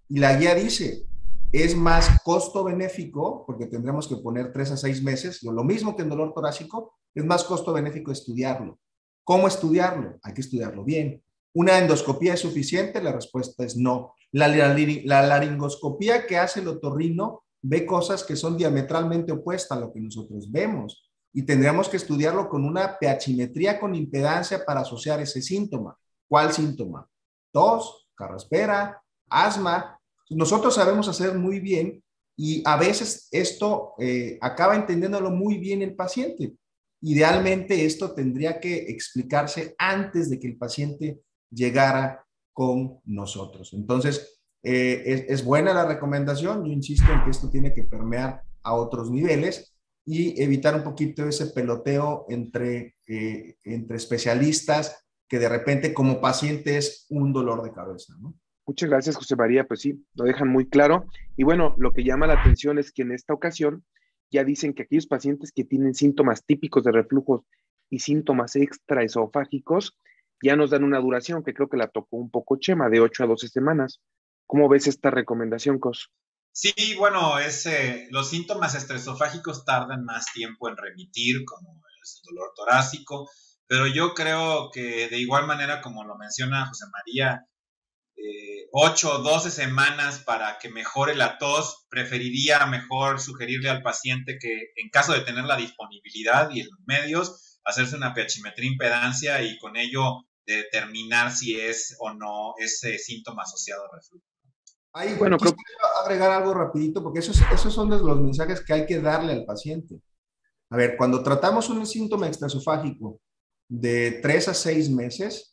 [SPEAKER 3] Y la guía dice, es más costo benéfico, porque tendremos que poner 3 a 6 meses, lo mismo que en dolor torácico, es más costo benéfico estudiarlo. ¿Cómo estudiarlo? Hay que estudiarlo bien. ¿Una endoscopía es suficiente? La respuesta es no. La laringoscopía que hace el otorrino ve cosas que son diametralmente opuestas a lo que nosotros vemos y tendríamos que estudiarlo con una pH-metría con impedancia para asociar ese síntoma. ¿Cuál síntoma? Tos, carraspera, asma. Nosotros sabemos hacer muy bien y a veces esto acaba entendiéndolo muy bien el paciente. Idealmente esto tendría que explicarse antes de que el paciente llegara con nosotros. Entonces, es buena la recomendación. Yo insisto en que esto tiene que permear a otros niveles y evitar un poquito ese peloteo entre especialistas que de repente como paciente es un dolor de cabeza, ¿no?
[SPEAKER 2] Muchas gracias, José María. Pues sí, lo dejan muy claro. Y bueno, lo que llama la atención es que en esta ocasión ya dicen que aquellos pacientes que tienen síntomas típicos de reflujo y síntomas extraesofágicos ya nos dan una duración que creo que la tocó un poco Chema, de 8 a 12 semanas. ¿Cómo ves esta recomendación, Cos?
[SPEAKER 4] Sí, bueno, los síntomas estresofágicos tardan más tiempo en remitir, como el dolor torácico, pero yo creo que de igual manera, como lo menciona José María, 8 o 12 semanas para que mejore la tos, preferiría mejor sugerirle al paciente que en caso de tener la disponibilidad y los medios, hacerse una pH-metría impedancia y con ello determinar si es o no ese síntoma asociado a reflujo.
[SPEAKER 3] Ahí, bueno, creo que agregar algo rapidito, porque esos son los mensajes que hay que darle al paciente. A ver, cuando tratamos un síntoma extraesofágico de 3 a 6 meses,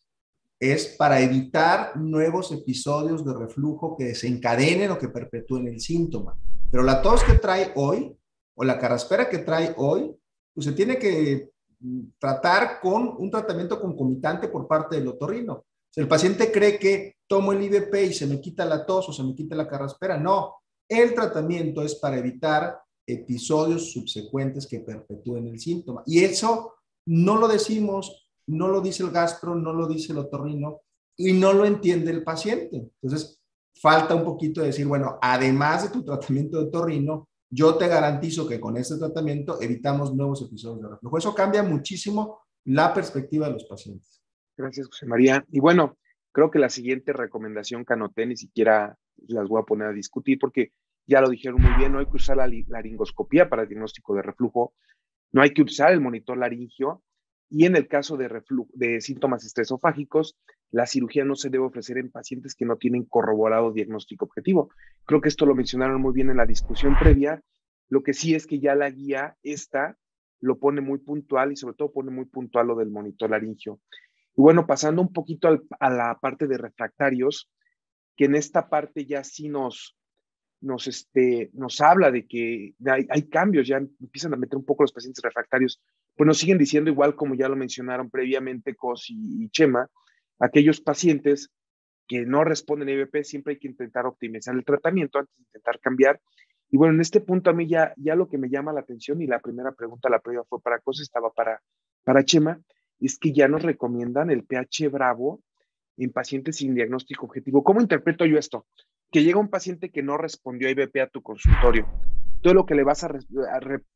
[SPEAKER 3] es para evitar nuevos episodios de reflujo que desencadenen o que perpetúen el síntoma. Pero la tos que trae hoy, o la carraspera que trae hoy, pues se tiene que tratar con un tratamiento concomitante por parte del otorrino. Si el paciente cree que tomo el IVP y se me quita la tos o se me quita la carraspera, no. El tratamiento es para evitar episodios subsecuentes que perpetúen el síntoma. Y eso no lo decimos, no lo dice el gastro, no lo dice el otorrino y no lo entiende el paciente. Entonces, falta un poquito de decir, bueno, además de tu tratamiento de otorrino, yo te garantizo que con este tratamiento evitamos nuevos episodios de reflujo. Eso cambia muchísimo la perspectiva de los pacientes.
[SPEAKER 2] Gracias, José María. Y bueno, creo que la siguiente recomendación que anoté ni siquiera las voy a poner a discutir porque ya lo dijeron muy bien, no hay que usar la laringoscopía para el diagnóstico de reflujo, no hay que usar el monitor laringio y en el caso de síntomas estresofágicos, la cirugía no se debe ofrecer en pacientes que no tienen corroborado diagnóstico objetivo. Creo que esto lo mencionaron muy bien en la discusión previa. Lo que sí es que ya la guía esta lo pone muy puntual y sobre todo pone muy puntual lo del monitor laringio. Y bueno, pasando un poquito a la parte de refractarios, que en esta parte ya sí nos habla de que hay cambios, ya empiezan a meter un poco los pacientes refractarios, pues nos siguen diciendo igual como ya lo mencionaron previamente Cos y Chema, aquellos pacientes que no responden a IVP siempre hay que intentar optimizar el tratamiento antes de intentar cambiar. Y bueno, en este punto a mí ya lo que me llama la atención y la primera pregunta, la prueba fue para Cos, estaba para Chema, es que ya nos recomiendan el pH bravo en pacientes sin diagnóstico objetivo. ¿Cómo interpreto yo esto? Que llega un paciente que no respondió a IVP a tu consultorio. Todo lo que le vas a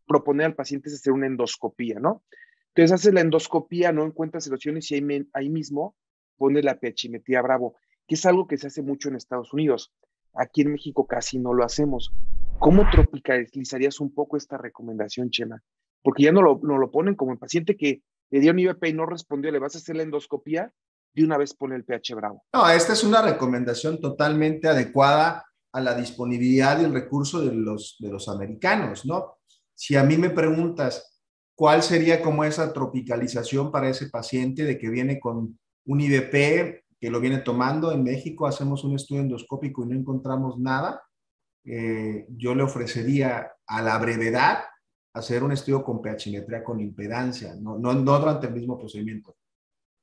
[SPEAKER 2] proponer al paciente es hacer una endoscopía, ¿no? Entonces haces la endoscopía, no encuentras soluciones y ahí mismo pone la pH-metría bravo, que es algo que se hace mucho en Estados Unidos. Aquí en México casi no lo hacemos. ¿Cómo tropicalizarías un poco esta recomendación, Chema? Porque ya no lo ponen como el paciente que le dio un IVP y no respondió, le vas a hacer la endoscopía, de una vez pone el pH bravo.
[SPEAKER 3] No, esta es una recomendación totalmente adecuada a la disponibilidad y el recurso de los americanos, ¿no? Si a mí me preguntas cuál sería como esa tropicalización para ese paciente de que viene con un IVP, que lo viene tomando en México, hacemos un estudio endoscópico y no encontramos nada, yo le ofrecería a la brevedad hacer un estudio con pH-metría con impedancia, no durante el mismo procedimiento.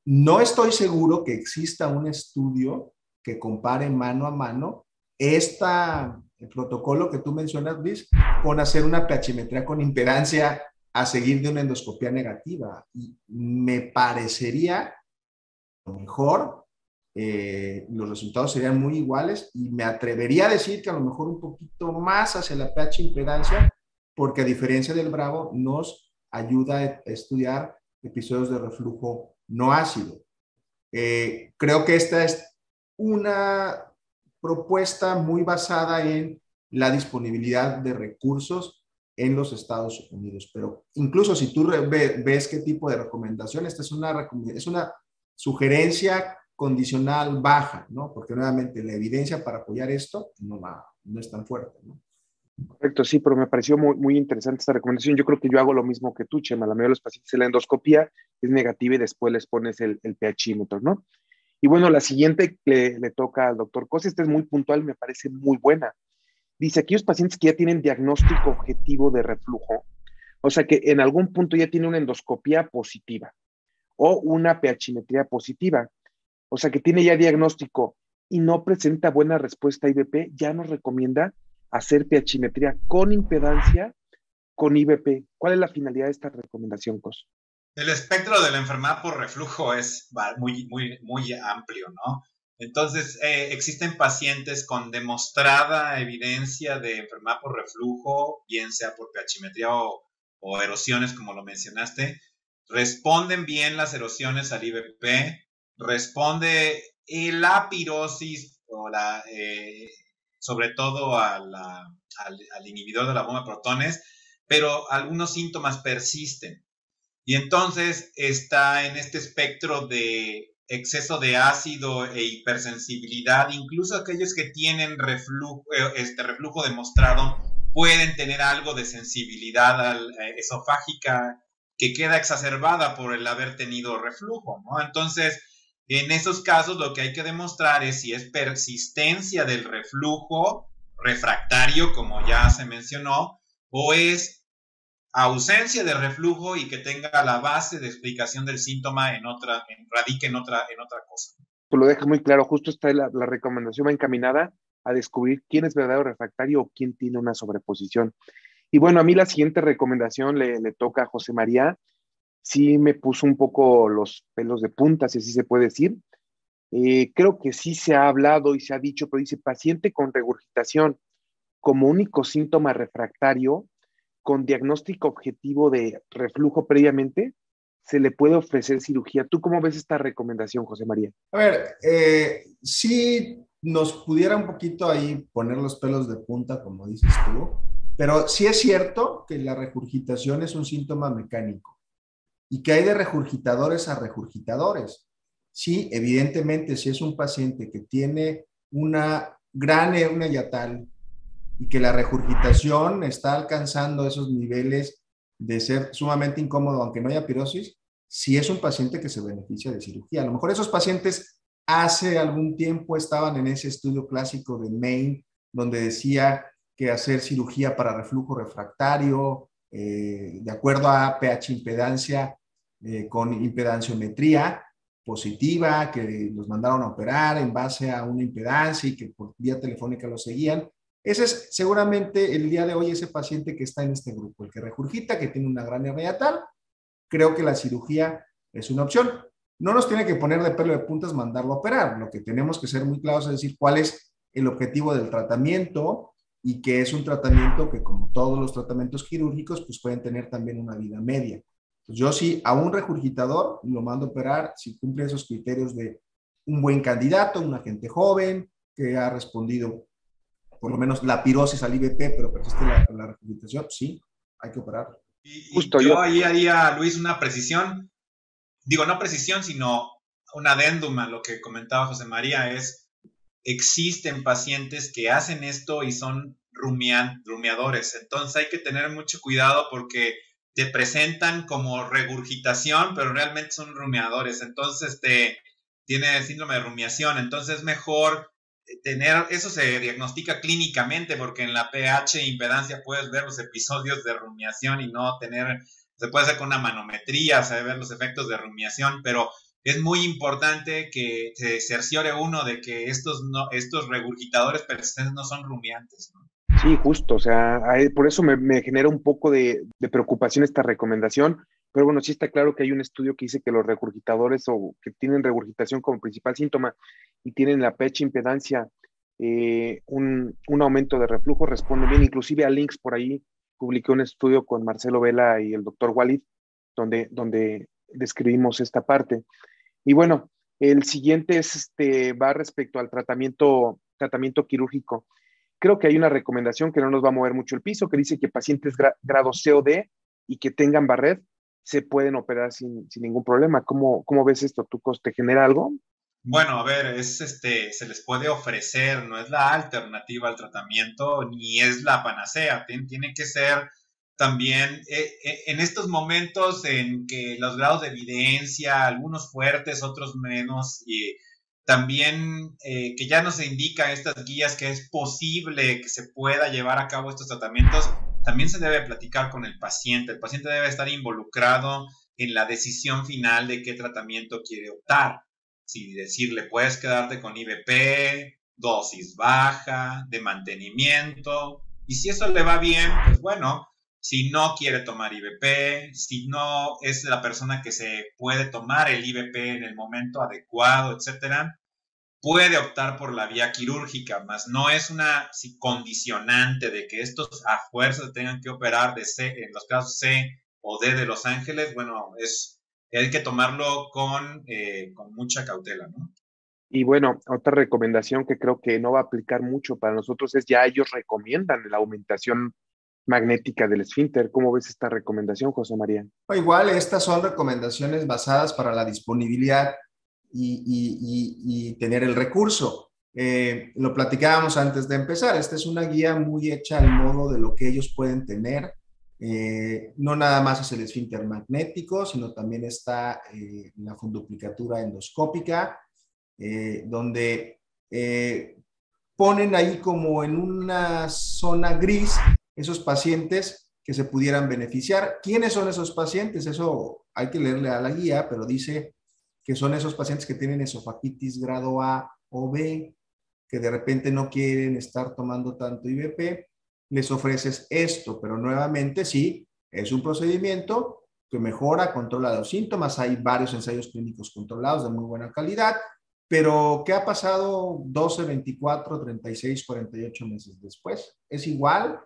[SPEAKER 3] No estoy seguro que exista un estudio que compare mano a mano el protocolo que tú mencionas, Luis, con hacer una pH-metría con impedancia a seguir de una endoscopía negativa. Y me parecería mejor, los resultados serían muy iguales y me atrevería a decir que a lo mejor un poquito más hacia la pH impedancia, porque a diferencia del Bravo nos ayuda a estudiar episodios de reflujo no ácido. Creo que esta es una propuesta muy basada en la disponibilidad de recursos en los Estados Unidos. Pero incluso si tú ves qué tipo de recomendación, esta es una sugerencia condicional baja, ¿no? Porque nuevamente la evidencia para apoyar esto no es tan fuerte, ¿no?
[SPEAKER 2] Correcto, sí, pero me pareció muy, muy interesante esta recomendación. Yo creo que yo hago lo mismo que tú, Chema. La mayoría de los pacientes la endoscopía es negativa y después les pones el pHímetro, ¿no? Y bueno, la siguiente le toca al doctor Cosa. Esta es muy puntual, me parece muy buena. Dice, aquellos pacientes que ya tienen diagnóstico objetivo de reflujo, o sea que en algún punto ya tiene una endoscopía positiva o una pHimetría positiva, o sea que tiene ya diagnóstico y no presenta buena respuesta a IVP, ya nos recomienda hacer pHimetría con impedancia, con IVP. ¿Cuál es la finalidad de esta recomendación, Cos?
[SPEAKER 4] El espectro de la enfermedad por reflujo es muy, muy, muy amplio, ¿no? Entonces, existen pacientes con demostrada evidencia de enfermedad por reflujo, bien sea por pHimetría o erosiones, como lo mencionaste. Responden bien las erosiones al IVP, responde la pirosis sobre todo al inhibidor de la bomba de protones, pero algunos síntomas persisten. Y entonces está en este espectro de exceso de ácido e hipersensibilidad. Incluso aquellos que tienen reflujo demostrado pueden tener algo de sensibilidad esofágica que queda exacerbada por el haber tenido reflujo, ¿no? Entonces, en esos casos lo que hay que demostrar es si es persistencia del reflujo refractario, como ya se mencionó, o es ausencia de reflujo y que tenga la base de explicación del síntoma radique en otra cosa.
[SPEAKER 2] Tú lo dejas muy claro, justo está la recomendación va encaminada a descubrir quién es verdadero refractario o quién tiene una sobreposición. Y bueno, a mí la siguiente recomendación le toca a José María. Sí me puso un poco los pelos de punta, si así se puede decir. Creo que sí se ha hablado y se ha dicho, pero dice paciente con regurgitación como único síntoma refractario, con diagnóstico objetivo de reflujo previamente, se le puede ofrecer cirugía. ¿Tú cómo ves esta recomendación, José María?
[SPEAKER 3] A ver, sí nos pudiera un poquito ahí poner los pelos de punta, como dices tú, pero sí es cierto que la regurgitación es un síntoma mecánico y que hay de regurgitadores a regurgitadores. Sí, evidentemente, si es un paciente que tiene una gran hernia hiatal y que la regurgitación está alcanzando esos niveles de ser sumamente incómodo, aunque no haya pirosis, sí es un paciente que se beneficia de cirugía. A lo mejor esos pacientes hace algún tiempo estaban en ese estudio clásico de Maine, donde decía que hacer cirugía para reflujo refractario, de acuerdo a pH impedancia, con impedanciometría positiva, que los mandaron a operar en base a una impedancia y que por vía telefónica lo seguían. Ese es seguramente el día de hoy ese paciente que está en este grupo, el que regurgita, que tiene una gran hernia hiatal. Creo que la cirugía es una opción. No nos tiene que poner de pelo de puntas mandarlo a operar. Lo que tenemos que ser muy claros es decir cuál es el objetivo del tratamiento y que es un tratamiento que, como todos los tratamientos quirúrgicos, pues pueden tener también una vida media. Entonces, yo sí a un regurgitador lo mando a operar si cumple esos criterios de un buen candidato, un agente joven que ha respondido por lo menos la pirosis al IVP, pero persiste la regurgitación, sí, hay que operar.
[SPEAKER 4] Y yo ahí haría, Luis, una precisión. Digo, no precisión, sino un adendum a lo que comentaba José María, existen pacientes que hacen esto y son rumiadores. Entonces hay que tener mucho cuidado porque te presentan como regurgitación, pero realmente son rumiadores. Entonces tiene síndrome de rumiación. Entonces es mejor eso se diagnostica clínicamente porque en la pH impedancia puedes ver los episodios de rumiación y no se puede hacer con una manometría, se ver los efectos de rumiación, pero es muy importante que se cerciore uno de que estos regurgitadores persistentes no son rumiantes, ¿no?
[SPEAKER 2] Sí, justo, o sea, por eso me genera un poco de preocupación esta recomendación, pero bueno, sí está claro que hay un estudio que dice que los regurgitadores o que tienen regurgitación como principal síntoma y tienen la pH impedancia, un aumento de reflujo, responde bien, inclusive a links por ahí publiqué un estudio con Marcelo Vela y el doctor Walid, donde describimos esta parte. Y bueno, el siguiente va respecto al tratamiento quirúrgico. Creo que hay una recomendación que no nos va a mover mucho el piso, que dice que pacientes grado C o D y que tengan Barrett se pueden operar sin ningún problema. ¿Cómo ves esto? ¿Tú te genera algo?
[SPEAKER 4] Bueno, a ver, se les puede ofrecer, no es la alternativa al tratamiento, ni es la panacea, tiene que ser también en estos momentos en que los grados de evidencia, algunos fuertes, otros menos, y también que ya nos indican estas guías que es posible que se pueda llevar a cabo estos tratamientos, también se debe platicar con el paciente debe estar involucrado en la decisión final de qué tratamiento quiere optar. Si decirle, puedes quedarte con IVP, dosis baja, de mantenimiento, y si eso le va bien, pues bueno, si no quiere tomar IVP, si no es la persona que se puede tomar el IVP en el momento adecuado, etcétera, puede optar por la vía quirúrgica, más no es una condicionante de que estos a fuerza tengan que operar en los casos C o D de Los Ángeles. Bueno, hay que tomarlo con mucha cautela, ¿no?
[SPEAKER 2] Y bueno, otra recomendación que creo que no va a aplicar mucho para nosotros es ya ellos recomiendan la aumentación magnética del esfínter. ¿Cómo ves esta recomendación, José María?
[SPEAKER 3] Igual, estas son recomendaciones basadas para la disponibilidad y tener el recurso. Lo platicábamos antes de empezar. Esta es una guía muy hecha al modo de lo que ellos pueden tener. No nada más es el esfínter magnético, sino también está la fundoplicatura endoscópica, donde ponen ahí como en una zona gris esos pacientes que se pudieran beneficiar. ¿Quiénes son esos pacientes? Eso hay que leerle a la guía, pero dice que son esos pacientes que tienen esofagitis grado A o B, que de repente no quieren estar tomando tanto IVP, les ofreces esto, pero nuevamente sí, es un procedimiento que mejora, controla los síntomas, hay varios ensayos clínicos controlados de muy buena calidad, pero ¿qué ha pasado 12, 24, 36, 48 meses después? Es igual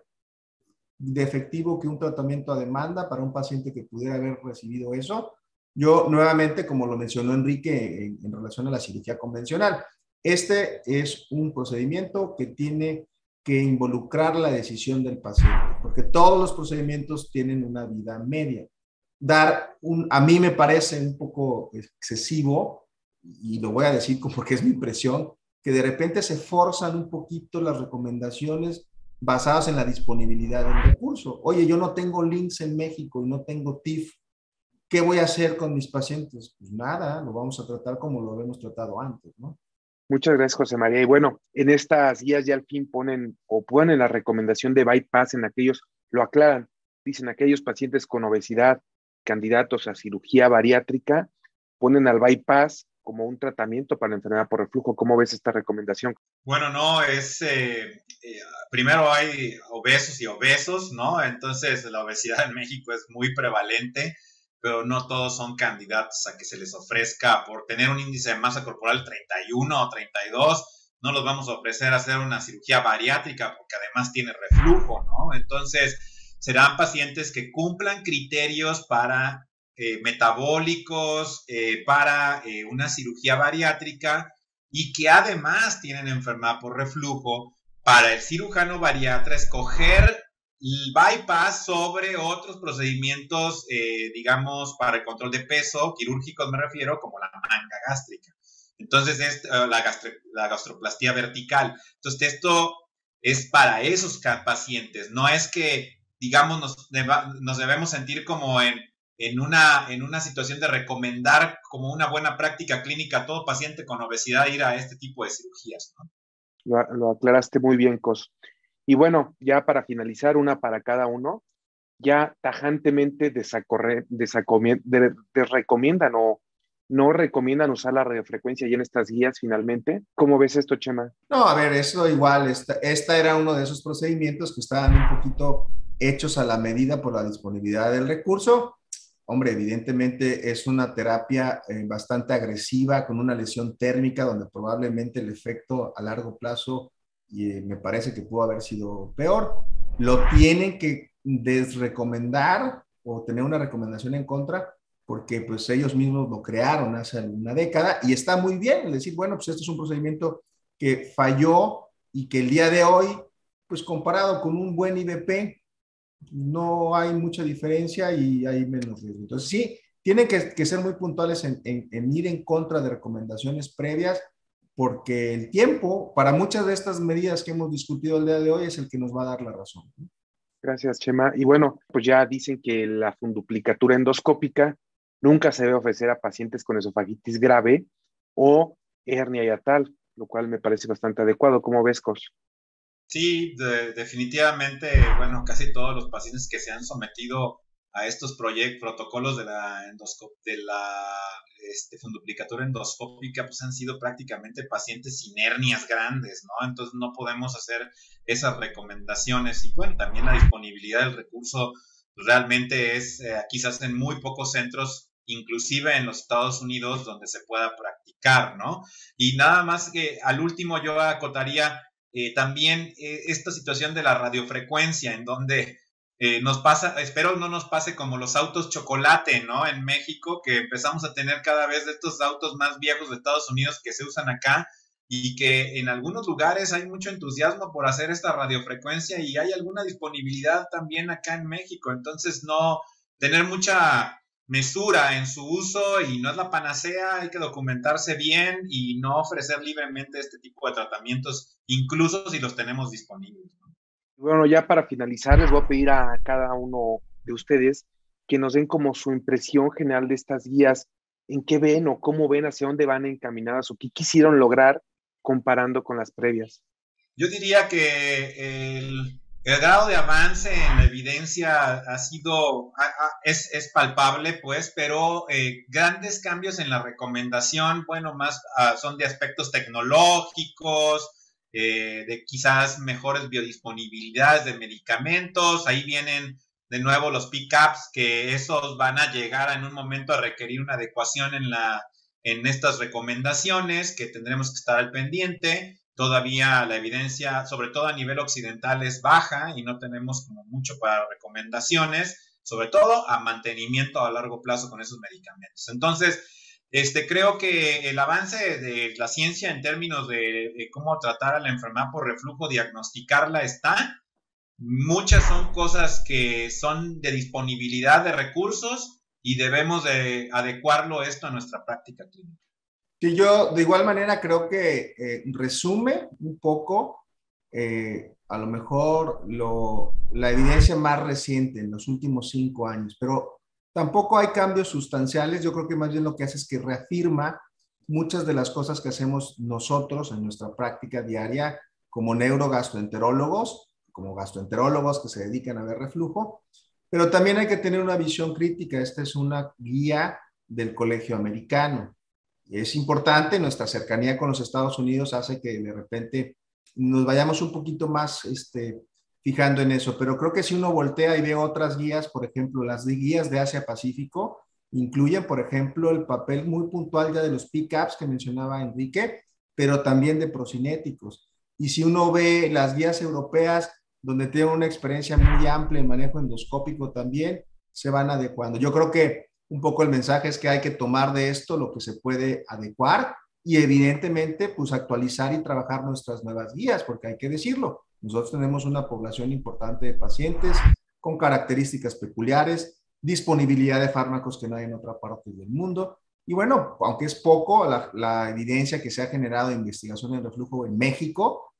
[SPEAKER 3] de efectivo que un tratamiento a demanda para un paciente que pudiera haber recibido eso. Yo nuevamente, como lo mencionó Enrique en relación a la cirugía convencional, este es un procedimiento que tiene que involucrar la decisión del paciente, porque todos los procedimientos tienen una vida media. A mí me parece un poco excesivo, y lo voy a decir porque es mi impresión, que de repente se forzan un poquito las recomendaciones basadas en la disponibilidad del recurso. Oye, yo no tengo links en México y no tengo TIF. ¿Qué voy a hacer con mis pacientes? Pues nada, lo vamos a tratar como lo habíamos tratado antes, ¿no?
[SPEAKER 2] Muchas gracias, José María. Y bueno, en estas guías ya al fin ponen la recomendación de bypass en aquellos, lo aclaran, dicen aquellos pacientes con obesidad, candidatos a cirugía bariátrica, ponen al bypass como un tratamiento para la enfermedad por reflujo. ¿Cómo ves esta recomendación?
[SPEAKER 4] Bueno, no, primero hay obesos y obesos, ¿no? Entonces la obesidad en México es muy prevalente, pero no todos son candidatos a que se les ofrezca por tener un índice de masa corporal 31 o 32, no los vamos a ofrecer hacer una cirugía bariátrica porque además tiene reflujo, ¿no? Entonces serán pacientes que cumplan criterios para metabólicos, para una cirugía bariátrica y que además tienen enfermedad por reflujo, para el cirujano bariatra escoger el bypass sobre otros procedimientos, digamos, para el control de peso, quirúrgicos me refiero, como la manga gástrica. Entonces, es la gastroplastía vertical. Entonces, esto es para esos pacientes. No es que, digamos, nos debemos sentir como en una situación de recomendar como una buena práctica clínica a todo paciente con obesidad ir a este tipo de cirugías, ¿no?
[SPEAKER 2] Lo aclaraste muy bien, Cos. Y bueno, ya para finalizar, una para cada uno, ya tajantemente desrecomiendan o no recomiendan usar la radiofrecuencia ya en estas guías finalmente. ¿Cómo ves esto, Chema?
[SPEAKER 3] No, a ver, eso igual, esta era uno de esos procedimientos que estaban un poquito hechos a la medida por la disponibilidad del recurso. Hombre, evidentemente es una terapia bastante agresiva con una lesión térmica donde probablemente el efecto a largo plazo me parece que pudo haber sido peor. Lo tienen que desrecomendar o tener una recomendación en contra porque pues ellos mismos lo crearon hace una década y está muy bien, es decir, bueno, pues este es un procedimiento que falló y que el día de hoy, pues comparado con un buen IVP, no hay mucha diferencia y hay menos riesgo. Entonces sí, tienen que ser muy puntuales en ir en contra de recomendaciones previas, porque el tiempo para muchas de estas medidas que hemos discutido el día de hoy es el que nos va a dar la razón.
[SPEAKER 2] Gracias, Chema. Y bueno, pues ya dicen que la funduplicatura endoscópica nunca se debe ofrecer a pacientes con esofagitis grave o hernia hiatal, lo cual me parece bastante adecuado. ¿Cómo ves, Cos?
[SPEAKER 4] Sí, definitivamente, bueno, casi todos los pacientes que se han sometido a estos protocolos de la funduplicatura endoscópica, pues han sido prácticamente pacientes sin hernias grandes, ¿no? Entonces no podemos hacer esas recomendaciones. Y bueno, también la disponibilidad del recurso realmente es quizás en muy pocos centros, inclusive en los Estados Unidos, donde se pueda practicar, ¿no? Y nada más que al último yo acotaría también esta situación de la radiofrecuencia, en donde nos pasa, espero no nos pase como los autos chocolate, ¿no? En México, que empezamos a tener cada vez de estos autos más viejos de Estados Unidos que se usan acá y que en algunos lugares hay mucho entusiasmo por hacer esta radiofrecuencia y hay alguna disponibilidad también acá en México. Entonces, no tener mucha mesura en su uso y no es la panacea, hay que documentarse bien y no ofrecer libremente este tipo de tratamientos, incluso si los tenemos disponibles, ¿no?
[SPEAKER 2] Bueno, ya para finalizar, les voy a pedir a cada uno de ustedes que nos den como su impresión general de estas guías, en qué ven o cómo ven, hacia dónde van encaminadas o qué quisieron lograr comparando con las previas.
[SPEAKER 4] Yo diría que el grado de avance en la evidencia ha sido, es palpable, pues, pero grandes cambios en la recomendación, bueno, más son de aspectos tecnológicos, de quizás mejores biodisponibilidades de medicamentos. Ahí vienen de nuevo los pick-ups, que esos van a llegar en un momento a requerir una adecuación en estas recomendaciones, que tendremos que estar al pendiente. Todavía la evidencia, sobre todo a nivel occidental, es baja y no tenemos como mucho para recomendaciones, sobre todo a mantenimiento a largo plazo con esos medicamentos. Entonces, creo que el avance de la ciencia en términos de cómo tratar a la enfermedad por reflujo, diagnosticarla, está. Muchas son cosas que son de disponibilidad de recursos y debemos de adecuarlo esto a nuestra práctica clínica.
[SPEAKER 3] Sí, yo de igual manera creo que resume un poco a lo mejor la evidencia más reciente en los últimos 5 años, pero tampoco hay cambios sustanciales. Yo creo que más bien lo que hace es que reafirma muchas de las cosas que hacemos nosotros en nuestra práctica diaria como neurogastroenterólogos, que se dedican a ver reflujo, pero también hay que tener una visión crítica. Esta es una guía del Colegio Americano. Es importante, nuestra cercanía con los Estados Unidos hace que de repente nos vayamos un poquito más fijando en eso, pero creo que si uno voltea y ve otras guías, por ejemplo, las guías de Asia-Pacífico, incluyen, por ejemplo, el papel muy puntual ya de los pick-ups que mencionaba Enrique, pero también de procinéticos. Y si uno ve las guías europeas, donde tienen una experiencia muy amplia en manejo endoscópico también, se van adecuando. Yo creo que un poco el mensaje es que hay que tomar de esto lo que se puede adecuar y evidentemente pues actualizar y trabajar nuestras nuevas guías, porque hay que decirlo, nosotros tenemos una población importante de pacientes con características peculiares, disponibilidad de fármacos que no hay en otra parte del mundo. Y bueno, aunque es poco, la evidencia que se ha generado de investigación en reflujo en México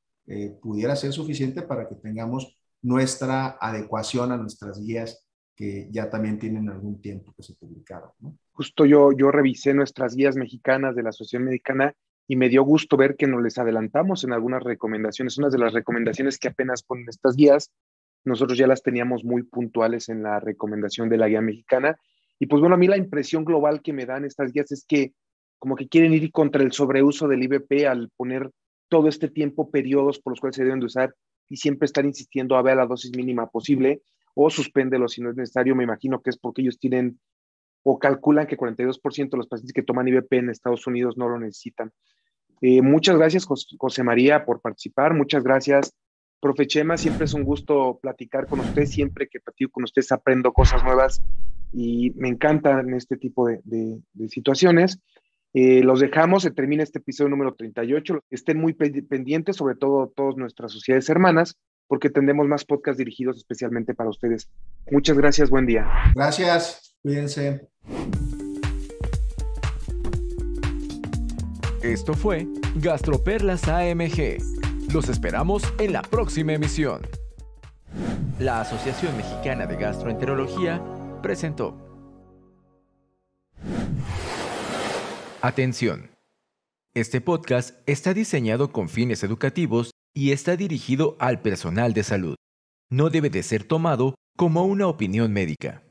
[SPEAKER 3] pudiera ser suficiente para que tengamos nuestra adecuación a nuestras guías que ya también tienen algún tiempo que se publicaron, ¿no?
[SPEAKER 2] Justo yo revisé nuestras guías mexicanas de la Asociación Mexicana y me dio gusto ver que nos les adelantamos en algunas recomendaciones. Unas de las recomendaciones que apenas ponen estas guías, nosotros ya las teníamos muy puntuales en la recomendación de la guía mexicana. Y pues bueno, a mí la impresión global que me dan estas guías es que como que quieren ir contra el sobreuso del IVP al poner todo este tiempo periodos por los cuales se deben de usar y siempre estar insistiendo a ver la dosis mínima posible o suspéndelo si no es necesario. Me imagino que es porque ellos tienen o calculan que 42% de los pacientes que toman IVP en Estados Unidos no lo necesitan. Muchas gracias, José María, por participar. Muchas gracias, profe Chema. Siempre es un gusto platicar con usted. Siempre que platico con usted aprendo cosas nuevas y me encantan este tipo de situaciones. Los dejamos, se termina este episodio número 38. Estén muy pendientes, sobre todo todas nuestras sociedades hermanas, porque tendremos más podcasts dirigidos especialmente para ustedes. Muchas gracias, buen día.
[SPEAKER 3] Gracias, cuídense.
[SPEAKER 1] Esto fue Gastroperlas AMG. Los esperamos en la próxima emisión. La Asociación Mexicana de Gastroenterología presentó. Atención. Este podcast está diseñado con fines educativos y está dirigido al personal de salud. No debe de ser tomado como una opinión médica.